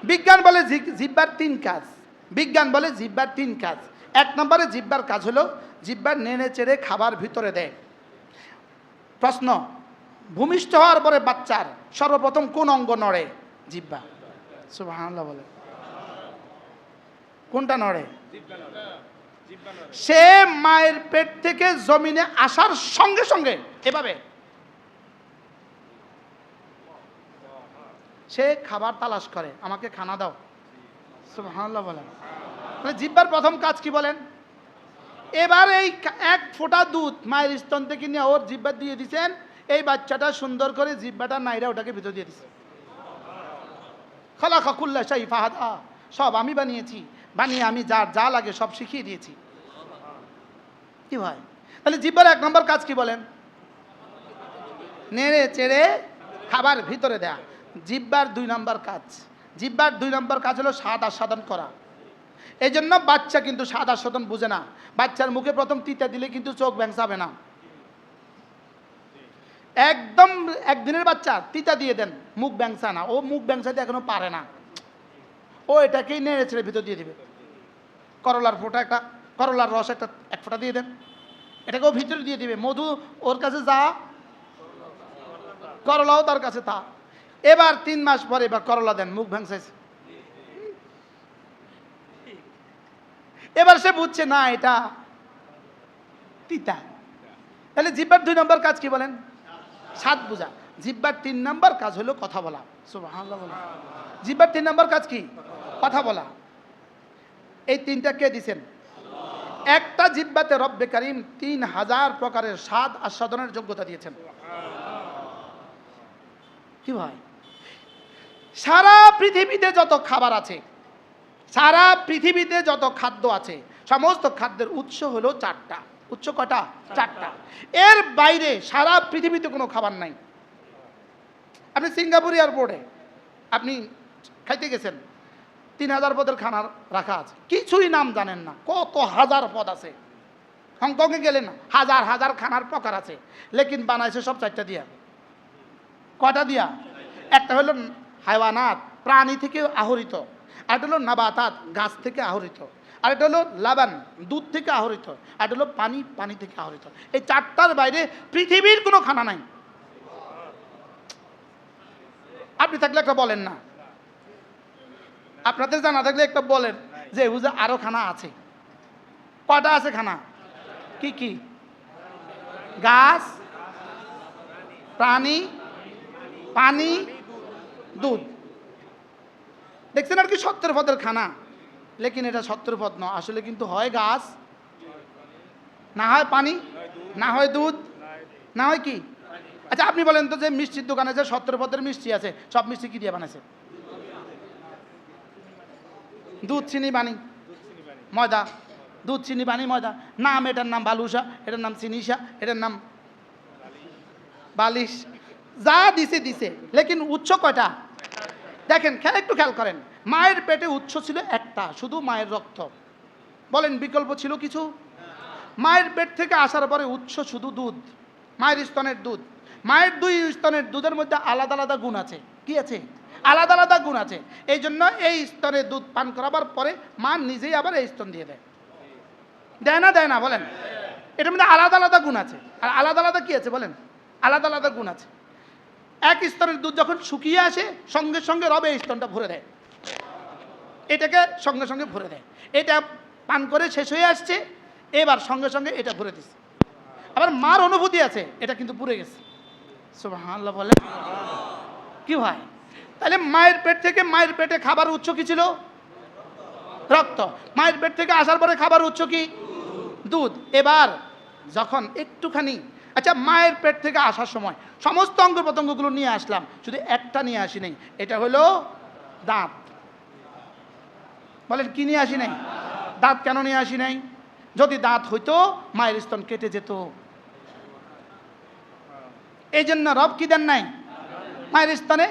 বিজ্ঞান বলে জিহ্বার 3 কাজ। বিজ্ঞান বলে জিহ্বার 3 কাজ। 1 নম্বরে জিহ্বার কাজ হলো জিহ্বার নেড়ে চেড়ে খাবার ভিতরে দেয়। প্রশ্ন, ভূমিষ্ঠ হওয়ার পরে বাচ্চার সর্বপ্রথম কোন অঙ্গ নড়ে? জিহ্বা। সুবহানাল্লাহ বলে। কোনটা নড়ে? সে মায়ের পেট থেকে জমিনে আসার সঙ্গে সঙ্গে এভাবে সে খাবার তালাশ করে, আমাকে খানা দাও। সুবহানাল্লাহ বলেন। মানে জিহ্বার প্রথম কাজ কি বলেন? এবার এই 1 ফোঁটা দুধ মায়ের স্তন থেকে নিয়ে ওর জিহ্বা দিয়ে দিয়েছেন, এই বাচ্চাটা সুন্দর করে জিহ্বাটা নাইরা ওটাকে ভিতর দিয়ে দিচ্ছে। খালাকা কুল্লা শাই ফাহাদা, সব আমি বানিয়েছি, বানিয়ে আমি যা লাগে সব শিখিয়ে দিয়েছি। কি ভাই? তাহলে জিহ্বার 1 নম্বর কাজ কি বলেন? নেড়ে চেড়ে খাবার ভিতরে দেয়া। জিহ্বার 2 নম্বর কাজ, জিহ্বার 2 নম্বর কাজ হলো স্বাদ আস্বাদন করা। এই জন্য বাচ্চা কিন্তু স্বাদ আস্বাদন বুঝে না। বাচ্চার মুখে প্রথম তিতা দিলে কিন্তু চোখ ব্যাংসাবে না। একদম 1 দিনের বাচ্চা তিতা দিয়ে দেন, মুখ ব্যাংসা না, ও মুখ ব্যাংসাতে এখনো পারে না, ও এটাকেই নেড়ে ছেড়ে ভিতর দিয়ে দিবে। করলার ফোঁটা একটা, করলার রস একটা 1 ফোঁটা দিয়ে দেন, এটাকেও ভিতরে দিয়ে দিবে। মধু ওর কাছে যা, করলাও তার কাছে তা। এবার 3 মাস পরে এবার করলা দেন, মুখ ভ্যাংসাইছে। এবার সে বুঝছে না এটা তিতা। তাহলে জিহ্বার 2 নম্বর কাজ কি বলেন? স্বাদ বোঝা। জিহ্বার 3 নম্বর কাজ হলো কথা বলা। সুবহানাল্লাহ বলেন। জিহ্বার 3 নম্বর কাজ কি? কথা বলা। এই 3টা কে দিছেন? একটা জিহ্বাতে রব্বে কারীম 3000 প্রকারের স্বাদ আস্বাদনের যোগ্যতা দিয়েছেন। কি ভাই? সারা পৃথিবীতে যত খাবার আছে, সারা পৃথিবীতে যত খাদ্য আছে, সমস্ত খাদ্যের উৎস হলো 4টা। উৎস কটা? 4টা। এর বাইরে সারা পৃথিবীতে কোনো খাবার নাই। আপনি সিঙ্গাপুর এয়ারপোর্টে আপনি খাইতে গেছেন, 3000 পদের খানা রাখা আছে, কিছুই নাম জানেন না, কত হাজার পদ আছে। হংকংয়ে গেলেন হাজার হাজার খানার প্রকার আছে, লেকিন বানাইছে সব 4টা দিয়া। কটা দিয়া? একটা হলো হায়ওয়ানাত, প্রাণী থেকে আহরিত, আর হলো নাবাতাত, গাছ থেকে আহরিত, আর এটা হলো লাবান, দুধ থেকে আহরিত, আর এটা হলো পানি, পানি থেকে আহরিত। এই চারটার বাইরে পৃথিবীর কোনো খানা নাই। আপনি থাকলে একটা বলেন না, আপনাদের জানা থাকলে একটা বলেন যে হুজুর আরো খানা আছে। কয়টা আছে খানা? কি কি? গাছ, প্রাণী, পানি, দুধ। দেখছেন আর কি সত্তর পদের খানা, লেকিন এটা সত্তর পদ নয়, আসলে কিন্তু হয় গাছ, না হয় পানি, না হয় দুধ, না হয় কি। আচ্ছা আপনি বলেন তো যে মিষ্টির দোকানে যে সত্তর পদের মিষ্টি আছে, সব মিষ্টি কি দিয়ে বানাইছে? দুধ, চিনি, পানি, ময়দা। দুধ, চিনি, পানি, ময়দা। নাম, এটার নাম বালুসা, এটার নাম চিনিসা, এটার নাম বালিশ। যা দিছে দিছে, লেকিন উৎস কয়টা? দেখেন, একটু খেয়াল করেন, মায়ের পেটে উৎস ছিল একটা, শুধু মায়ের রক্ত। বলেন বিকল্প ছিল কিছু? মায়ের পেট থেকে আসার পরে উৎস শুধু দুধ, মায়ের স্তনের দুধ। মায়ের দুই স্তনের দুধের মধ্যে আলাদা আলাদা গুণ আছে। কি আছে? আলাদা আলাদা গুণ আছে। এই জন্য এই স্তনের দুধ পান করাবার পরে মা নিজেই আবার এই স্তন দিয়ে দেয়। দেয় না? দেয় না? বলেন। এটার মধ্যে আলাদা আলাদা গুণ আছে। আর আলাদা আলাদা কি আছে বলেন? আলাদা আলাদা গুণ আছে। এক স্তনের দুধ যখন শুকিয়ে আসে, সঙ্গে সঙ্গে রবে এই স্তনটা ভরে দেয়, এটাকে সঙ্গে সঙ্গে ভরে দেয়। এটা পান করে শেষ হয়ে আসছে, এবার সঙ্গে সঙ্গে এটা ভরে দিচ্ছে। আবার মার অনুভূতি আছে, এটা কিন্তু পুড়ে গেছে। সুবহানাল্লাহ বলে কি হয়? তাহলে মায়ের পেট থেকে, মায়ের পেটে খাবার উৎস কি ছিল? রক্ত। মায়ের পেট থেকে আসার পরে খাবার উৎস কি? দুধ। এবার যখন একটুখানি, আচ্ছা মায়ের পেট থেকে আসার সময় সমস্ত অঙ্গ প্রত্যঙ্গগুলো নিয়ে আসলাম, শুধু একটা নিয়ে আসি নাই, এটা হলো দাঁত। বলেন কি নিয়ে আসি নাই? দাঁত কেন নিয়ে আসি নাই? যদি দাঁত হইতো মায়ের স্তন কেটে যেত। এই জন্য রব কি দেন নাই মায়ের স্তনে?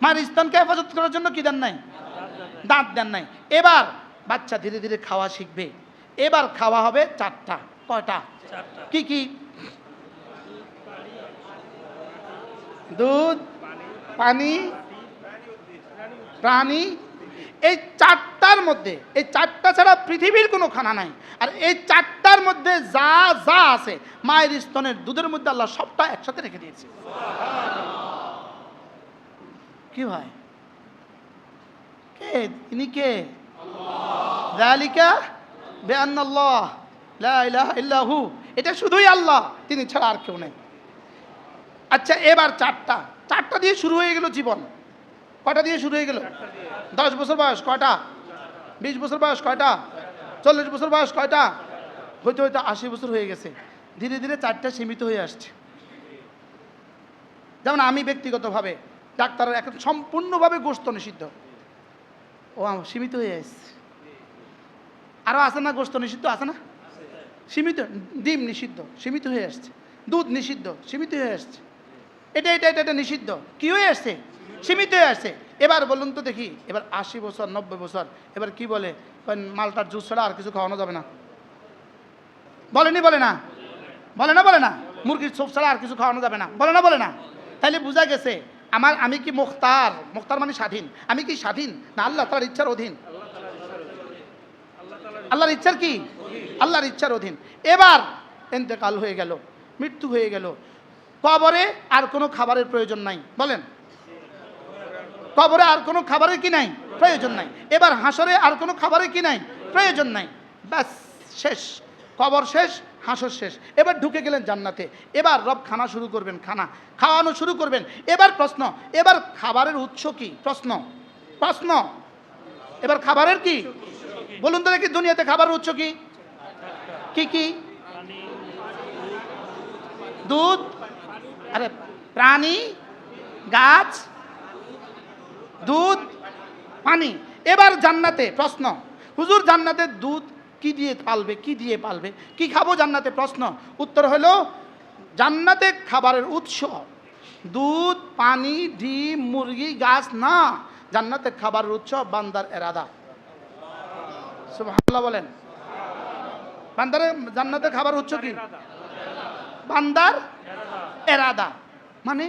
মায়ের স্তনকে হেফাজত করার জন্য কি দেন নাই? দাঁত দেন নাই। এবার বাচ্চা ধীরে ধীরে খাওয়া শিখবে। এবার খাওয়া হবে চারটা। কয়টা? কি কি? দুধ, পানি, প্রাণী। এই চারটার মধ্যে, এই চারটা ছাড়া পৃথিবীর কোনো খানা নাই। আর এই চারটার মধ্যে যা যা আছে মায়ের স্তনের দুধের মধ্যে আল্লাহ সবটা একসাথে রেখে দিয়েছে। কি ভাই? কে তিনি? কে? যালিকা বিআন্নাল্লাহ লা ইলাহা ইল্লা হু। এটা শুধুই আল্লাহ, তিনি ছাড়া আর কেউ নেই। আচ্ছা এবার চারটা, চারটা দিয়ে শুরু হয়ে গেল জীবন। কয়টা দিয়ে শুরু হয়ে গেল? 10 বছর বয়স কয়টা? 20 বছর বয়স কয়টা? 40 বছর বয়স কয়টা? হইতে হইতে 80 বছর হয়ে গেছে। ধীরে ধীরে চারটা সীমিত হয়ে আসছে। যেমন আমি ব্যক্তিগতভাবে, ডাক্তারের এখন সম্পূর্ণভাবে গোশত নিষিদ্ধ, ও সীমিত হয়ে আসছে। আরও আছে না গোশত নিষিদ্ধ? আছে না? সীমিত। ডিম নিষিদ্ধ, সীমিত হয়ে আসছে। দুধ নিষিদ্ধ, সীমিত হয়ে আসছে। এটা এটা এটা এটা নিষিদ্ধ, কি হয়ে আসছে? সীমিত হয়ে আসছে। এবার বলুন তো দেখি, এবার 80 বছর 90 বছর, এবার কি বলে? মালটার জুস ছাড়া আর কিছু খাওয়ানো যাবে না। বলেনি? বলে না? বলে না? বলে না? মুরগির চোপ ছাড়া আর কিছু খাওয়ানো যাবে না। বলে না? বলে না? তাহলে বোঝা গেছে আমি কি মুখতার? মুখতার মানে স্বাধীন। আমি কি স্বাধীন না আল্লাহ তাআলার ইচ্ছার অধীন? আল্লাহর ইচ্ছার কি? আল্লাহর ইচ্ছার অধীন। এবার ইন্তেকাল হয়ে গেল, মৃত্যু হয়ে গেল। কবরে আর কোনো খাবারের প্রয়োজন নাই। বলেন, কবরে আর কোনো খাবারের কি নাই? প্রয়োজন নাই। এবার হাসরে আর কোনো খাবারের কি নাই? প্রয়োজন নাই। ব্যাস শেষ, কবর শেষ, হাসর শেষ। এবার ঢুকে গেলেন জান্নাতে। এবার রব খানা শুরু করবেন, খানা খাওয়ানো শুরু করবেন। এবার প্রশ্ন, এবার খাবারের উৎস কি? প্রশ্ন, প্রশ্ন। এবার খাবারের কি? বলুন তো দেখি, দুনিয়াতে খাবারের উৎস কি? কি কি? দুধ, আরে প্রাণী, গাছ, দুধ, পানি। এবার জান্নাতে প্রশ্ন, হুজুর জান্নাতে দুধ কি দিয়ে পালবে? কি দিয়ে পালবে? কি খাবো জান্নাতে? প্রশ্ন, উত্তর হলো জান্নাতে খাবারের উৎস দুধ, পানি, ডিম, মুরগি, গাছ না। জান্নাতে খাবারের উৎস বান্দার এরাদা। সুবহানাল্লাহ বলেন। বান্দার জান্নাতে খাবার উৎস কি? বান্দার এরাদা। মানে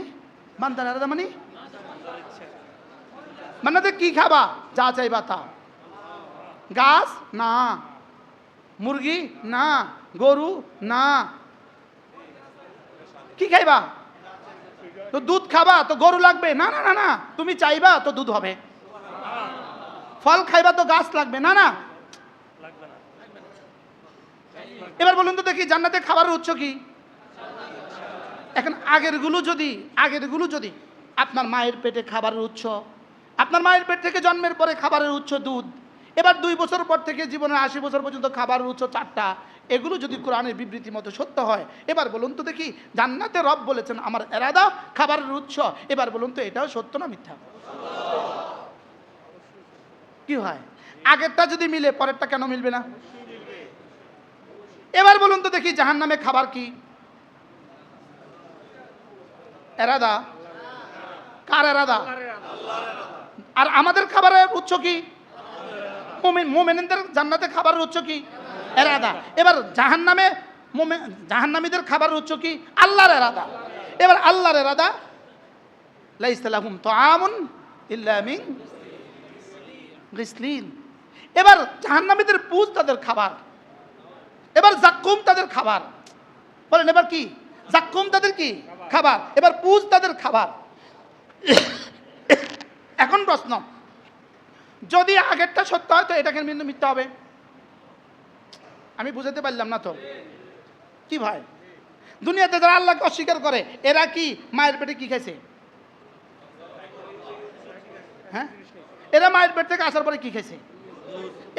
বান্দার এরাদা মানে কি খাবা? যা চাইবা তা। গাছ না, মুরগি না, গরু না, কি খাইবা? তো দুধ খাবা তো গরু লাগবে না, না না না, তুমি চাইবা তো দুধ হবে। ফল খাইবা তো গাছ লাগবে না, না। এবার বলুন তো দেখি জান্নাতে খাবারের উৎস কি? এখন আগেরগুলো যদি আপনার মায়ের পেটে খাবারের উৎস, আপনার মায়ের পেট থেকে জন্মের পরে খাবারের উৎস দুধ, এবার 2 বছর পর থেকে জীবনের 80 বছর পর্যন্ত খাবারের উৎস 4টা, এগুলো যদি কোরআনের বিবৃতি মতো সত্য হয়, এবার বলুন তো দেখি জান্নাতে রব বলেছেন আমার এরাদা খাবারের উৎস, এবার বলুন তো এটাও সত্য না মিথ্যা? কি হয়? আগেরটা যদি মিলে পরেরটা কেন মিলবে না? এবার বলুন তো দেখি জাহান্নামে খাবার কি? এরাদা কার? এরাদা। আর আমাদের খাবারের উৎস কি? মুমিনদের জান্নাতে খাবারের উৎস কি? এরাদা। এবার জাহান্নামীদের খাবারের উৎস কি? আল্লাহর এরাদা। এবার আল্লাহর এরাদা লাইসা লাহুম তাআমুন ইল্লা মিন গিসলিন। এবার জাহান্নামীদের পুজ তাদের খাবার, এবার জাক্কুম তাদের খাবার। বলেন এবার কি? জাক্কুম তাদের কি খাবার, এবার পুজ তাদের খাবার। এখন প্রশ্ন, যদি আগেরটা সত্য হয় তো এটাকে কিন্তু মিথ্যা হবে। আমি বুঝাতে পারলাম না তো কি ভাই? দুনিয়াতে যারা আল্লাহকে অস্বীকার করে এরা কি মায়ের পেটে কি খাইছে? হ্যাঁ, এরা মায়ের পেট থেকে আসার পরে কি খাইছে?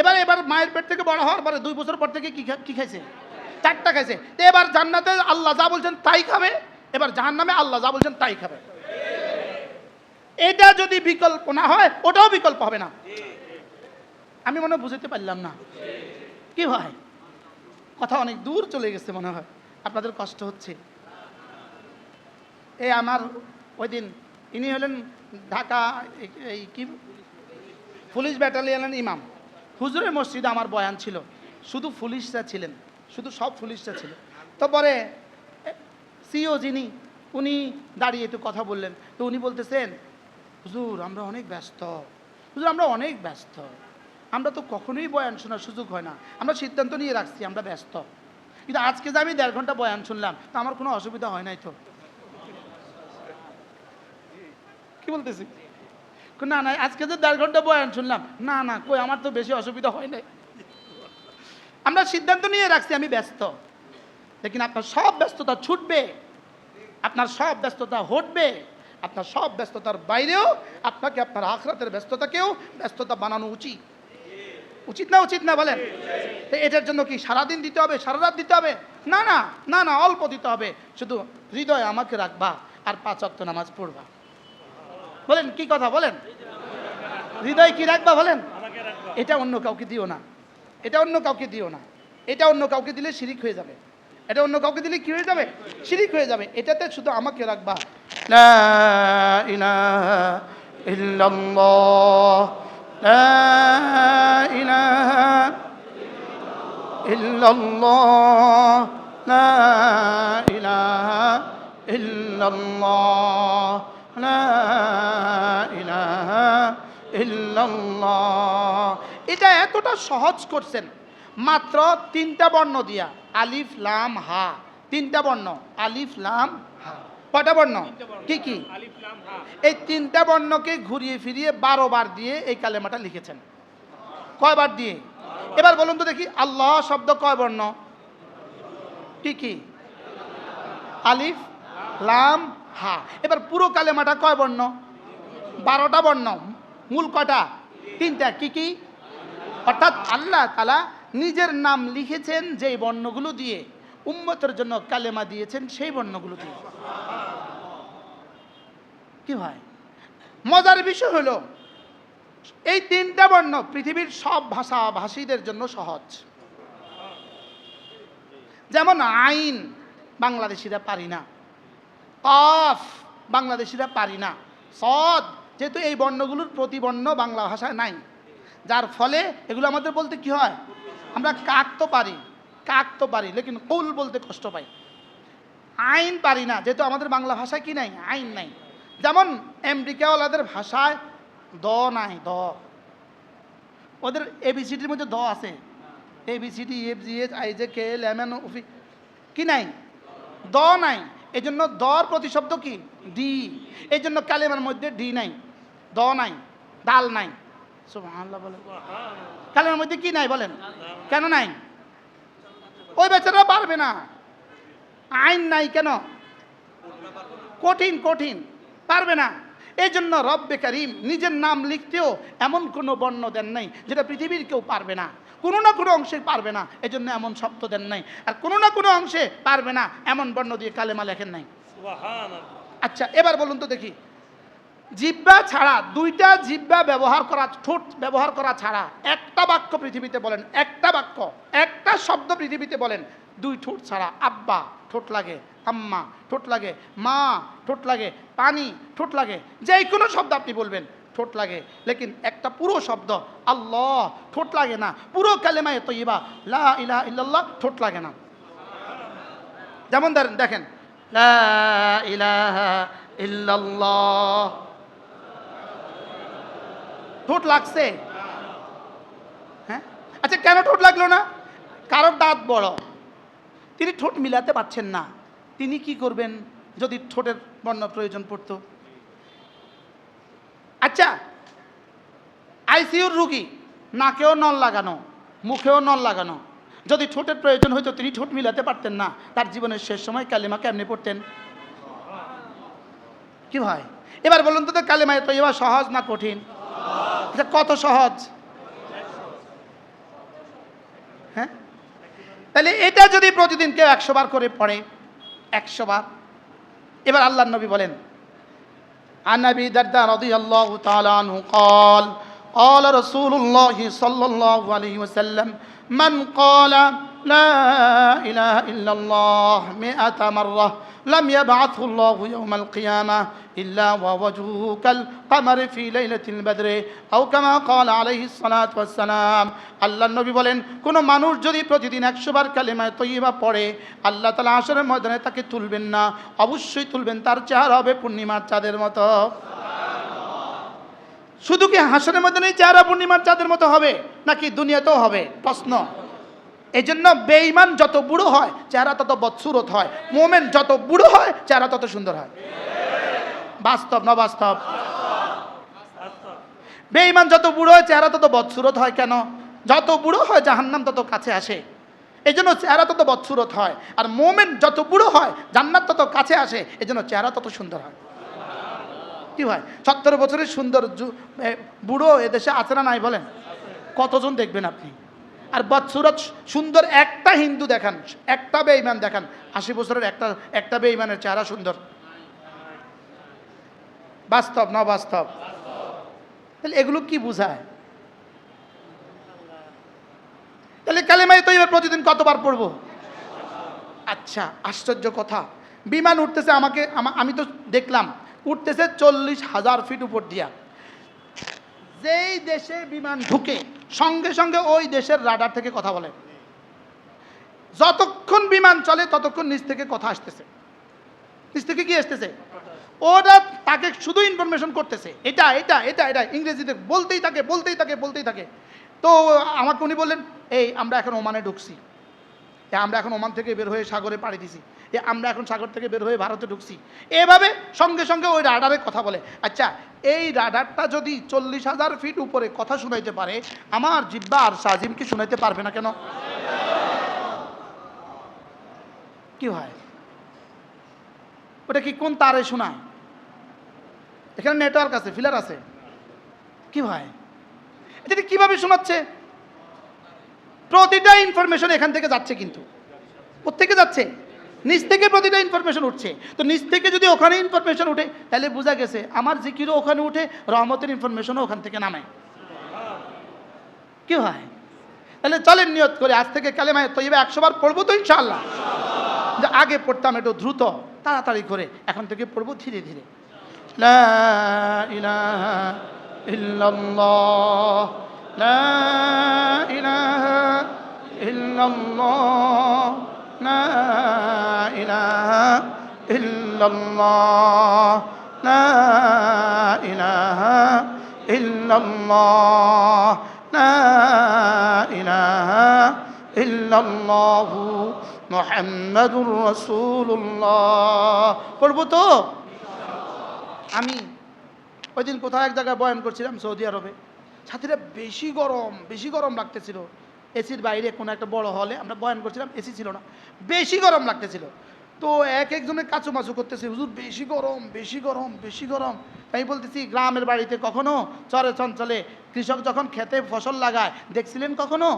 এবার মায়ের পেট থেকে বড় হওয়ার পরে 2 বছর পর থেকে কি খাইছে? 4টা খাইছে। তো এবার জান্নাতে আল্লাহ যা বলছেন তাই খাবে, এবার জাহান্নামে আল্লাহ যা বলছেন তাই খাবে। এটা যদি বিকল্প না হয় ওটাও বিকল্প হবে না। আমি মনে বুঝতে পারলাম না কি ভাই? কথা অনেক দূর চলে গেছে মনে হয়, আপনাদের কষ্ট হচ্ছে। এই আমার ওই দিন ইনি হলেন ঢাকা এই কি পুলিশ ব্যাটালিয়নের ইমাম। হুজুরের মসজিদে আমার বয়ান ছিল, শুধু পুলিশরা ছিলেন, শুধু সব পুলিশরা ছিল। তো পরে সিও যিনি উনি দাঁড়িয়ে একটু কথা বললেন। তো উনি বলতেছেন, হুজুর আমরা অনেক ব্যস্ত, হুজুর আমরা অনেক ব্যস্ত, আমরা তো কখনোই বয়ান শোনার সুযোগ হয় না, আমরা সিদ্ধান্ত নিয়ে রাখছি আমরা ব্যস্ত। কিন্তু আজকে যে আমি 1.5 ঘন্টা বয়ান শুনলাম তা আমার কোনো অসুবিধা হয় নাই তো। কি বলতেছি? না না, আজকে যে 1.5 ঘন্টা বয়ান শুনলাম, না না কই আমার তো বেশি অসুবিধা হয় নাই, আমরা সিদ্ধান্ত নিয়ে রাখছি আমি ব্যস্ত। লেকিন আপনার সব ব্যস্ততা ছুটবে, আপনার সব ব্যস্ততা হটবে, আপনার সব ব্যস্ততার বাইরেও আপনাকে আপনার আখিরাতের ব্যস্ততাকেও ব্যস্ততা বানানো উচিত। উচিত না উচিত না বলেন? এটার জন্য কি সারাদিন দিতে হবে, সারা রাত দিতে হবে? না না না না, অল্প দিতে হবে। শুধু হৃদয় আমাকে রাখবা আর 5 ওয়াক্ত নামাজ পড়বা। বলেন কি কথা বলেন? হৃদয় কি রাখবা বলেন? এটা অন্য কাউকে দিও না, এটা অন্য কাউকে দিও না, এটা অন্য কাউকে দিলে শিরিক হয়ে যাবে, এটা অন্য কাউকে দিলে কি হয়ে যাবে? শিরিক হয়ে যাবে। এটাতে শুধু আমাকে রাখবা। লা ইলাহা ইল্লাল্লাহ, লা ইলাহা ইল্লাল্লাহ, লা ইলাহা ইল্লাল্লাহ, লা ইলাহা ইল্লাল্লাহ। এটা এতটা সহজ করছেন মাত্র 3টা বর্ণ দিয়া, আলিফ লাম হা। 3টা বর্ণ, আলিফ লাম হা। কয়টা বর্ণ? কি কি? এই 3টা বর্ণকে ঘুরিয়ে ফিরিয়ে 12 বার দিয়ে এই কালেমাটা লিখেছেন। কয়বার দিয়ে? এবার বলুন তো দেখি আল্লাহ শব্দ কয় বর্ণ? কি কি? আলিফ লাম হা। এবার পুরো কালেমাটা কয় বর্ণ? 12টা বর্ণ। মূল কয়টা? 3টা। কি কি? অর্থাৎ আল্লাহ তাআলা নিজের নাম লিখেছেন যেই বর্ণগুলো দিয়ে, উম্মতের জন্য কালেমা দিয়েছেন সেই বর্ণগুলো দিয়ে। কি ভাই মজার বিষয় হলো এই 3টা বর্ণ পৃথিবীর সব ভাষাভাষীদের জন্য সহজ। যেমন আইন বাংলাদেশিরা পারি না, কফ বাংলাদেশিরা পারি না, সদ যেহেতু এই বর্ণগুলোর প্রতিবর্ণ বাংলা ভাষায় নাই, যার ফলে এগুলো আমাদের বলতে কি হয়, আমরা কাক তো পারি লেকিন কুল বলতে কষ্ট পাই। আইন পারি না যেহেতু আমাদের বাংলা ভাষায় কি নাই, আইন নাই। যেমন আমেরিকাওয়ালাদের ভাষায় দ নাই, দ ওদের এবিসিডির মধ্যে দ আছে, ABCD F G H I J K L M N O P, কি নাই? দ নাই। এই জন্য দর প্রতিশব্দ কি? ডি। এই জন্য কালেমার মধ্যে ডি নাই, দ নাই, দাল নাই। সুবহানাল্লাহ বলেন। কালেমার মধ্যে কি নাই বলেন? কেন নাই? ওই বেচারা পারবে না। আইন নাই কেন? কঠিন কঠিন, পারবে না। এই জন্য রব্বে কারীম নিজের নাম লিখতেও এমন কোনো বর্ণ দেন নাই যেটা পৃথিবীর কেউ পারবে না, কোনো না কোনো অংশে পারবে না, এই জন্য এমন শব্দ দেন নাই। আর কোনো না কোনো অংশে পারবে না এমন বর্ণ দিয়ে কালেমা লেখেন নাই। আচ্ছা এবার বলুন তো দেখি, জিহ্বা ছাড়া, দুইটা জিহ্বা ব্যবহার করা, ঠোঁট ব্যবহার করা ছাড়া একটা বাক্য পৃথিবীতে বলেন, একটা বাক্য, একটা শব্দ পৃথিবীতে বলেন, দুই ঠোঁট ছাড়া। আব্বা ঠোঁট লাগে, আম্মা ঠোঁট লাগে, মা ঠোঁট লাগে, পানি ঠোঁট লাগে, যে কোনো শব্দ আপনি বলবেন ঠোঁট লাগে। লেকিন একটা পুরো শব্দ আল্লাহ ঠোঁট লাগে না। পুরো কালেমায়ে তয়্যিবা লা ইলাহা ইল্লাল্লাহ ঠোঁট লাগে না। যেমন দেখেন লা ইলাহা ইল্লাল্লাহ, ঠোঁট লাগছে? হ্যাঁ। আচ্ছা কেন ঠোঁট লাগলো না? কারোর দাঁত বড়, তিনি ঠোঁট মিলাতে পারছেন না, তিনি কি করবেন যদি ঠোঁটের বর্ণ প্রয়োজন পড়তো? আচ্ছা আইসিইউর রুগী, নাকেও নল লাগানো, মুখেও নল লাগানো, যদি ঠোঁটের প্রয়োজন হইতো তিনি ঠোঁট মিলাতে পারতেন না, তার জীবনের শেষ সময় কালেমা কেমনে পড়তেন? কি ভাই এবার বলুন তো, কালেমায়ে তয়্যিবা সহজ না কঠিন? কত সহজ, হ্যাঁ? তাহলে এটা যদি প্রতিদিন কেউ 100 বার করে পড়ে, 100 বার। এবার আল্লাহর নবী বলেন, আন আবি দারদা রাদিয়াল্লাহু তাআলা আনহু قال قال رسول الله صلى الله عليه وسلم من قال لا إله إلا الله 100 مرة لم يبعثه الله يوم القيامة إلا ووجهه كالقمر في ليلة البدر أو كما قال عليه الصلاة والسلام। আল্লাহর নবী বলেন, কোন মানুষ যদি প্রতিদিন 100 বার কালেমায়ে তয়্যিবা পড়ে, আল্লাহ তাআলা হাশরের ময়দানে তাকে তুলবেন না, অবশ্যই তুলবেন, তার চেহারা হবে পূর্ণিমার চাঁদের মতো। শুধু কি হাশরের ময়দানে চেহারা পূর্ণিমার চাঁদের মতো হবে, নাকি দুনিয়াতেও হবে? প্রশ্ন। এই জন্য বেঈমান যত বুড়ো হয় চেহারা তত বদসুরত হয়, মুমিন যত বুড়ো হয় চেহারা তত সুন্দর হয়। বাস্তব না বাস্তব? বেঈমান যত বুড়ো হয় চেহারা তত বদসুরত হয়। কেন? যত বুড়ো হয় জাহান্নাম তত কাছে আসে, এই জন্য চেহারা তত বদসুরত হয়। আর মুমিন যত বুড়ো হয় জান্নাত তত কাছে আসে, এই জন্য চেহারা তত সুন্দর হয়। কি হয়, 70 বছরের সুন্দর বুড়ো এদেশে আছে না নাই বলেন? কতজন দেখবেন আপনি? আর বদসুরত সুন্দর একটা হিন্দু দেখান, একটা বেঈমান দেখান, 80 বছরের একটা বেঈমানের চেহারা সুন্দর। বাস্তব না বাস্তব? তাহলে এগুলো কি বোঝায়? তাহলে কালেমায়ে তয়্যিবা প্রতিদিন কতবার পড়বো? আচ্ছা আশ্চর্য কথা, বিমান উঠতেছে, আমি তো দেখলাম উঠতেছে 40,000 ফিট উপর দিয়া। যেই দেশে বিমান ঢুকে সঙ্গে সঙ্গে ওই দেশের রাডার থেকে কথা বলে, যতক্ষণ বিমান চলে ততক্ষণ নিচ থেকে কথা আসতেছে। নিচ থেকে কি আসতেছে? ওরা তাকে শুধু ইনফরমেশন করতেছে, এটা এটা এটা এটা ইংরেজিতে বলতেই থাকে। তো আমাকে উনি বললেন, এই আমরা এখন ওমানে ঢুকছি, আমরা এখন ওমান থেকে বের হয়ে সাগরে পাড়ি দিছি, আমরা এখন সাগর থেকে বের হয়ে ভারতে ঢুকছি, এভাবে সঙ্গে সঙ্গে ওই রাডারে কথা বলে। আচ্ছা এই রাডারটা যদি 40,000 ফিট উপরে কথা শুনাইতে পারে, আমার জিহ্বা আর সাজিম কি শুনাইতে পারবে না কেন? কি হয়, ওটা কি কোন তারে শোনায়? এখানে নেটওয়ার্ক আছে, ফিলার আছে। কি হয়, এটা কিভাবে শোনাচ্ছে? প্রতিটা ইনফরমেশন এখান থেকে যাচ্ছে, কিন্তু কোত্থেকে যাচ্ছে? নিচ থেকে প্রতিটা ইনফরমেশন উঠছে। তো নিচ থেকে যদি ওখানে ইনফরমেশন উঠে, তাহলে বোঝা গেছে আমার জিকিরও ওখানে উঠে, রহমতের ইনফরমেশনও ওখান থেকে নামে। কি হয়, তাহলে চলেন নিয়ত করে আজ থেকে কালেমায়ে তয়্যিবা 100 বার পড়বো তো ইনশাআল্লাহ। যে আগে পড়তাম একটু দ্রুত তাড়াতাড়ি করে, এখন থেকে পড়বো ধীরে ধীরে। লা ইলাহা ইল্লাল্লাহ, লা ইলাহা ইল্লাল্লাহ, লা ইলাহা ইল্লাল্লাহ, লা ইলাহা ইল্লাল্লাহ, লা ইলাহা ইল্লাল্লাহু মুহাম্মাদুর রাসূলুল্লাহ। পড়বো তো? আমি ওই দিন কোথাও এক জায়গায় বয়ান করছিলাম, সৌদি আরবে। সাথীরা বেশি গরম লাগতেছিল। এসির বাইরে কোনো একটা বড় হলে আমরা বয়ান করছিলাম, এসি ছিল না, বেশি গরম লাগতেছিল। তো একজনের কাচুমাচু করতেছে, হুজুর বেশি গরম। আমি বলতেছি, গ্রামের বাড়িতে কখনো চরে চঞ্চলে কৃষক যখন খেতে ফসল লাগায় দেখছিলেন কখনো?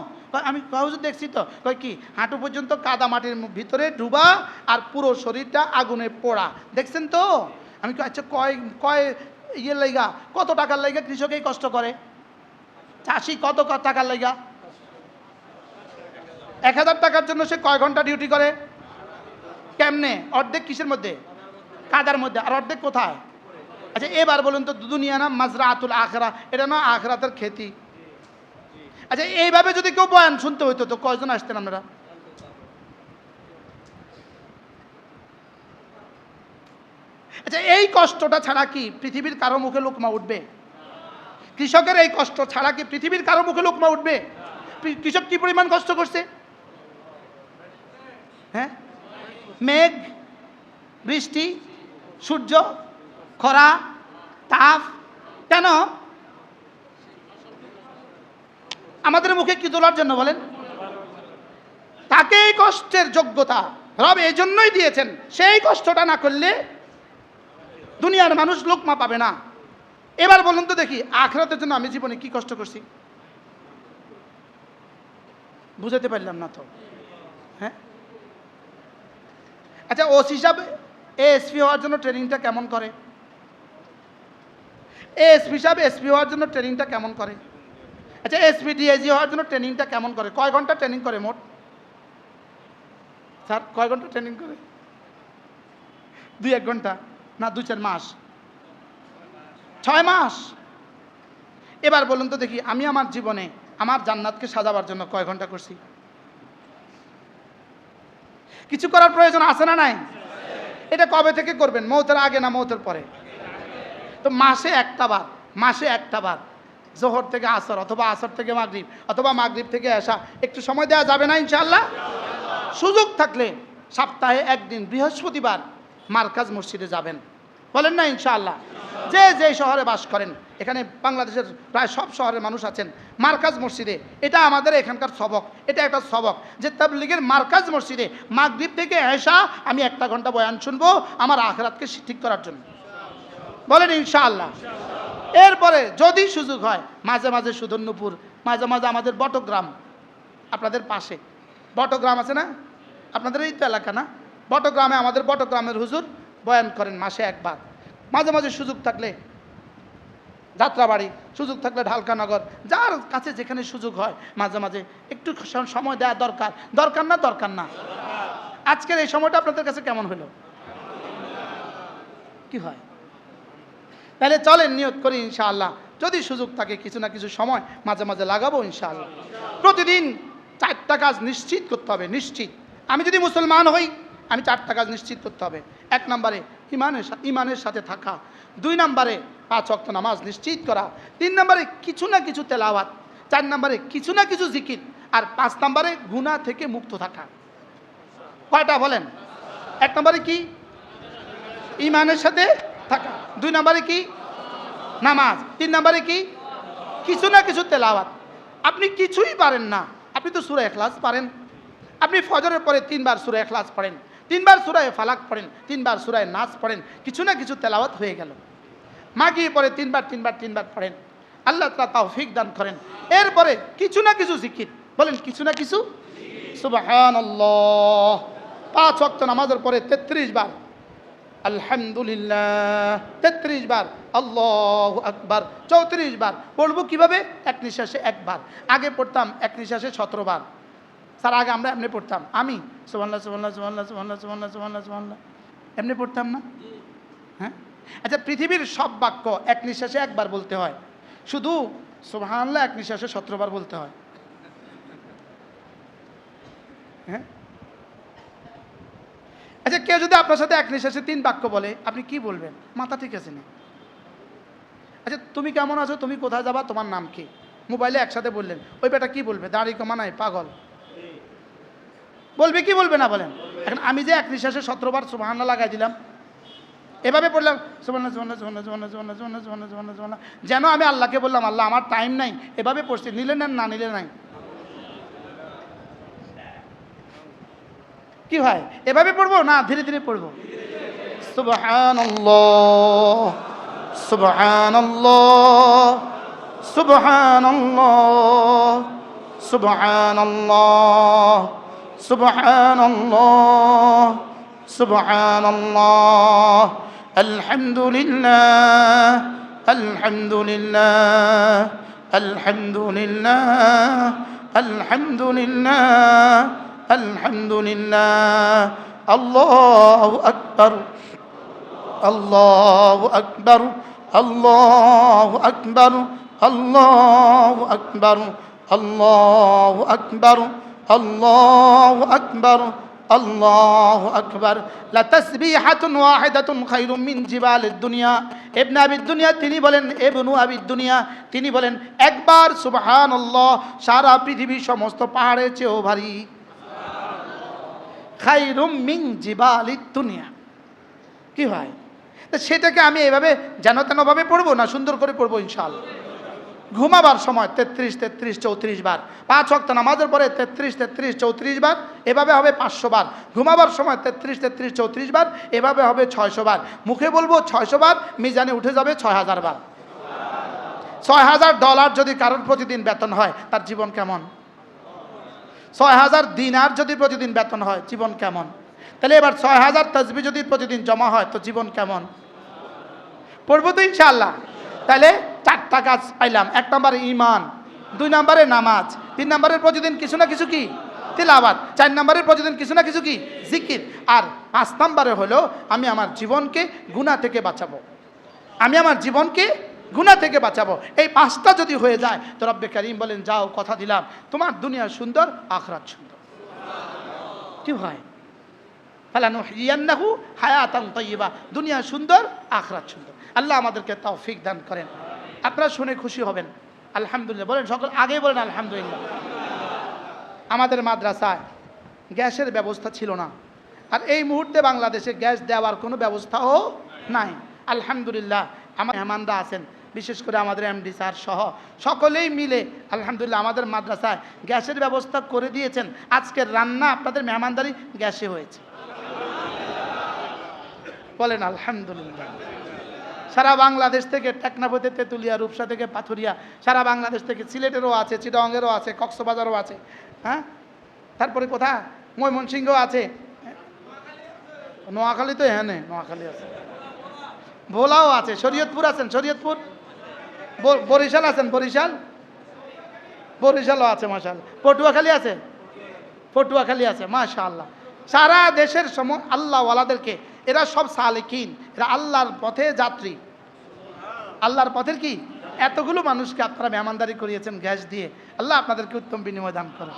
আমি হুজুর দেখছি তো। কয় কি, হাঁটু পর্যন্ত কাদা মাটির ভিতরে ডুবা আর পুরো শরীরটা আগুনে পোড়া, দেখছেন তো? আমি আচ্ছা কয় ইয়ের লাইগা, কত টাকার লাইগা কৃষক এই কষ্ট করে? চাষি কত টাকার লাইগা? 1000 টাকার জন্য সে কয় ঘন্টা ডিউটি করে? কেমনে? অর্ধেক কিসের মধ্যে? কাদার মধ্যে। আর অর্ধেক কোথায়? আচ্ছা এবার বলুন তো, দুনিয়া না মাজরাতুল আখিরা, এটা না আখিরাতের খেতি? আচ্ছা এইভাবে যদি কেউ বয়ান শুনতে হইতো তো কয়জন আসতেন আপনারা? আচ্ছা এই কষ্টটা ছাড়া কি পৃথিবীর কারো মুখে লোকমা উঠবে? কৃষকের এই কষ্ট ছাড়া কি পৃথিবীর কারো মুখে লোকমা উঠবে? কৃষক কি পরিমাণ কষ্ট করছে? হ্যাঁ, মেঘ, বৃষ্টি, সূর্য, খরা, তাপ, কেন আমাদের মুখে কি তোলার জন্য বলেন? তাকে এই কষ্টের যোগ্যতা রব এই জন্যই দিয়েছেন, সেই কষ্টটা না করলে দুনিয়ার মানুষ লোকমা পাবে না। এবার বলুন তো দেখি, আখিরাতের জন্য আমি জীবনে কি কষ্ট করছি? বুঝাতে পারলাম না তো। হ্যাঁ, আচ্ছা ওসি সাহেব এএসপি হওয়ার জন্য ট্রেনিংটা কেমন করে? এএসপি সাহেব এসপি হওয়ার জন্য ট্রেনিংটা কেমন করে? আচ্ছা এসপি ডিআইজি হওয়ার জন্য ট্রেনিংটা কেমন করে? কয় ঘন্টা ট্রেনিং করে মোট? স্যার কয় ঘন্টা ট্রেনিং করে? 2-1 ঘন্টা না 2-4 মাস? 6 মাস। এবার বলুন তো দেখি, আমি আমার জীবনে আমার জান্নাতকে সাজাবার জন্য কয় ঘন্টা করছি? কিছু করার প্রয়োজন আছে না নাই? এটা কবে থেকে করবেন? মৌতের আগে না মৌতের পরে? তো মাসে একটা বার জোহর থেকে আসর, অথবা আসর থেকে মাগরিব, অথবা মাগরিব থেকে এশা একটু সময় দেওয়া যাবে না ইনশাআল্লাহ? সুযোগ থাকলে সপ্তাহে একদিন বৃহস্পতিবার মার্কাজ মসজিদে যাবেন, বলেন না ইনশাআল্লাহ? যে যে শহরে বাস করেন, এখানে বাংলাদেশের প্রায় সব শহরের মানুষ আছেন, মার্কাজ মসজিদে, এটা আমাদের এখানকার সবক, এটা একটা সবক যে তাবলীগের মার্কাজ মসজিদে মাগরিব থেকে এশা আমি 1 ঘন্টা বয়ান শুনবো আমার আখিরাতকে ঠিক করার জন্য, বলেন ইনশাআল্লাহ? এরপরে যদি সুযোগ হয় মাঝে মাঝে সুধন্যপুর, মাঝে মাঝে আমাদের বটগ্রাম, আপনাদের পাশে বটগ্রাম আছে না? আপনাদের এই তো এলাকা না? বটগ্রামে আমাদের বটগ্রামের হুজুর বয়ান করেন মাসে 1 বার। মাঝে মাঝে সুযোগ থাকলে যাত্রাবাড়ি, সুযোগ থাকলে ঢালকানগর, যার কাছে যেখানে সুযোগ হয় মাঝে মাঝে একটু সময় দেওয়া দরকার। দরকার না? আজকের এই সময়টা আপনাদের কাছে কেমন হলো? কি হয়? তাহলে চলেন নিয়ত করি ইনশাআল্লাহ, যদি সুযোগ থাকে কিছু না কিছু সময় মাঝে মাঝে লাগাবো ইনশাআল্লাহ। প্রতিদিন 4টা কাজ নিশ্চিত করতে হবে, নিশ্চিত। আমি যদি মুসলমান হই, আমি 4টা কাজ নিশ্চিত করতে হবে। 1 নম্বরে ইমানের সাথে থাকা, 2 নম্বরে 5 ওয়াক্ত নামাজ নিশ্চিত করা, 3 নম্বরে কিছু না কিছু তেলাওয়াত, 4 নম্বরে কিছু না কিছু জিকির, আর 5 নম্বরে গুনাহ থেকে মুক্ত থাকা। কয়টা বলেন? 1 নম্বরে কি? ইমানের সাথে থাকা। 2 নম্বরে কি? নামাজ। 3 নম্বরে কি? কিছু না কিছু তেলাওয়াত। আপনি কিছুই পারেন না, আপনি তো সূরা ইখলাস পারেন। আপনি ফজরের পরে 3 বার সূরা ইখলাস পড়েন, 3 বার সূরা ফালাক পড়েন, 3 বার সূরা নাস পড়েন, কিছু না কিছু তেলাওয়াত হয়ে গেল। মাগরিব পরে 3 বার পড়েন, আল্লাহ তাআলা তৌফিক দান করেন। এরপরে কিছু না কিছু জিকির, বলেন কিছু না কিছু। সুবহানাল্লাহ। 5 ওয়াক্ত নামাজের পরে 33 বার আলহামদুলিল্লাহ, 33 বার আল্লাহু আকবার, 34 বার। বলবো কিভাবে? 1 নিঃশ্বাসে 1 বার। আগে পড়তাম 1 নিঃশ্বাসে 17 বার। স্যার আগে আমরা এমনি পড়তাম, আমি সুবহানাল্লাহ সুবহানাল্লাহ সুবহানাল্লাহ সুবহানাল্লাহ সুবহানাল্লাহ সুবহানাল্লাহ সুবহানাল্লাহ এমনি পড়তাম না? হ্যাঁ, আচ্ছা পৃথিবীর সব বাক্য 1 নিঃশ্বাসে 1 বার বলতে হয়, শুধু সুবহানাল্লাহ 1 নিঃশ্বাসে 17 বার বলতে হয়। হ্যাঁ, আচ্ছা কেউ যদি আপনার সাথে 1 নিঃশ্বাসে 3 বাক্য বলে, আপনি কি বলবেন? মাথা ঠিক আছে না? আচ্ছা তুমি কেমন আছো, তুমি কোথায় যাবা, তোমার নাম কি? মোবাইলে একসাথে বললেন, ওই বেটা কি বলবে? দাড়ি কমা নাই, পাগল বলবে কি বলবে না বলেন? এখন আমি যে এক নিঃশ্বাসে 17 বার সুবহানাল্লাহ লাগাই দিলাম, এভাবে পড়লাম সুবহানাল্লাহ সুবহানাল্লাহ সুবহানাল্লাহ সুবহানাল্লাহ সুবহানাল্লাহ সুবহানাল্লাহ সুবহানাল্লাহ সুবহানাল্লাহ, যেন আমি আল্লাহকে বললাম আল্লাহ আমার টাইম নাই, এভাবে পড়ছি। নিলে নেন, না নিলে নাই। কি ভাই, এভাবে পড়বো না ধীরে ধীরে পড়বো? সুবহানাল্লাহ সুবহানাল্লাহ সুবহানাল্লাহ সুবহানাল্লাহ সুবহানাল্লাহ সুবহানাল্লাহ আলহামদুলিল্লাহ আলহামদুলিল্লাহ আলহামদুলিল্লাহ আলহামদুলিল্লাহ আলহামদুলিল্লাহ আল্লাহু আকবার আল্লাহু আকবার আল্লাহু আকবার আল্লাহু আকবার আল্লাহু আকবার আল্লাহু আকবার আল্লাহু আকবার লা তাসবিহাতুন ওয়াহিদাতুন খায়রুম মিন জিবালিদ দুনিয়া। ইবনে আবিদ দুনিয়া তিনি বলেন, ইবনু আবিদ দুনিয়া তিনি বলেন, একবার সুবহানাল্লাহ সারা পৃথিবীর সমস্ত পাহাড়ের চেয়েও ভারী। খায়রুম মিন জিবালিদ দুনিয়া। কি হয়, তো সেটাকে আমি এভাবে যেন তেনভাবে পড়বো না, সুন্দর করে পড়বো ইনশাআল্লাহ। ঘুমাবার সময় 33 33 34 বার, 5 ওয়াক্ত নামাজের পরে 33 33 34 বার, এভাবে হবে 500 বার। ঘুমাবার সময় 33 33 34 বার, এভাবে হবে 600 বার। মুখে বলবো 600 বার, মিজানে উঠে যাবে 6000 বার। $6000 যদি কারোর প্রতিদিন বেতন হয়, তার জীবন কেমন? 6000 দিনার যদি প্রতিদিন বেতন হয়, জীবন কেমন? তাহলে এবার 6000 তাসবিহ যদি প্রতিদিন জমা হয়, তো জীবন কেমন? পড়বো তো ইনশাআল্লাহ। তাহলে 4টা কাজ পাইলাম। 1 নম্বরে ঈমান, 2 নম্বরে নামাজ, 3 নম্বরে প্রতিদিন কিছু না কিছু কি তিলাওয়াত, 4 নম্বরে প্রতিদিন কিছু না কিছু কি জিকির, আর 5 নম্বরে হলো আমি আমার জীবনকে গুনাহ থেকে বাঁচাবো। আমি আমার জীবনকে গুনাহ থেকে বাঁচাবো। এই 5টা যদি হয়ে যায়, তো রব্বে কারীম বলেন যাও, কথা দিলাম তোমার দুনিয়া সুন্দর, আখিরাত সুন্দর। কি হয়, ফালানুহইয়ান্নাহু হায়াতান তাইয়্যিবা, দুনিয়া সুন্দর, আখিরাত সুন্দর। আল্লাহ আমাদেরকে তৌফিক দান করেন। আপনারা শুনে খুশি হবেন। আলহামদুলিল্লাহ বলেন সকল, আগে বলেন আলহামদুলিল্লাহ। আমাদের মাদ্রাসায় গ্যাসের ব্যবস্থা ছিল না, আর এই মুহূর্তে বাংলাদেশে গ্যাস দেওয়ার কোনো ব্যবস্থাও নাই। আলহামদুলিল্লাহ আমার মেহমানরা আছেন, বিশেষ করে আমাদের এমডি স্যার সহ সকলেই মিলে আলহামদুলিল্লাহ আমাদের মাদ্রাসায় গ্যাসের ব্যবস্থা করে দিয়েছেন। আজকের রান্না আপনাদের মেহমানদারি গ্যাসে হয়েছে। বলেন আলহামদুলিল্লাহ। সারা বাংলাদেশ থেকে, টেকনাফতে, তেঁতুলিয়া, রূপসা থেকে পাথুরিয়া, সারা বাংলাদেশ থেকে, সিলেটেরও আছে, চিটাগংয়েরও আছে, কক্সবাজারও আছে, হ্যাঁ, তারপরে কোথায় ময়মনসিংহ আছে, নোয়াখালী তো হ্যাঁ নোয়াখালী আছে, ভোলাও আছে, শরীয়তপুর আছেন, শরীয়তপুর, বরিশাল আছেন, বরিশালও আছে মাশাআল্লাহ, পটুয়াখালী আছে, পটুয়াখালী আছে মাশাআল্লাহ। সারা দেশের আল্লাহ ওয়ালাদেরকে, এরা সব সালেকিন, এরা আল্লাহর পথে যাত্রী, আল্লাহর পথের কি এতগুলো মানুষকে আপনারা মেহমানদারি করিয়েছেন গ্যাস দিয়ে। আল্লাহ আপনাদেরকে উত্তম বিনিময় দান করেন।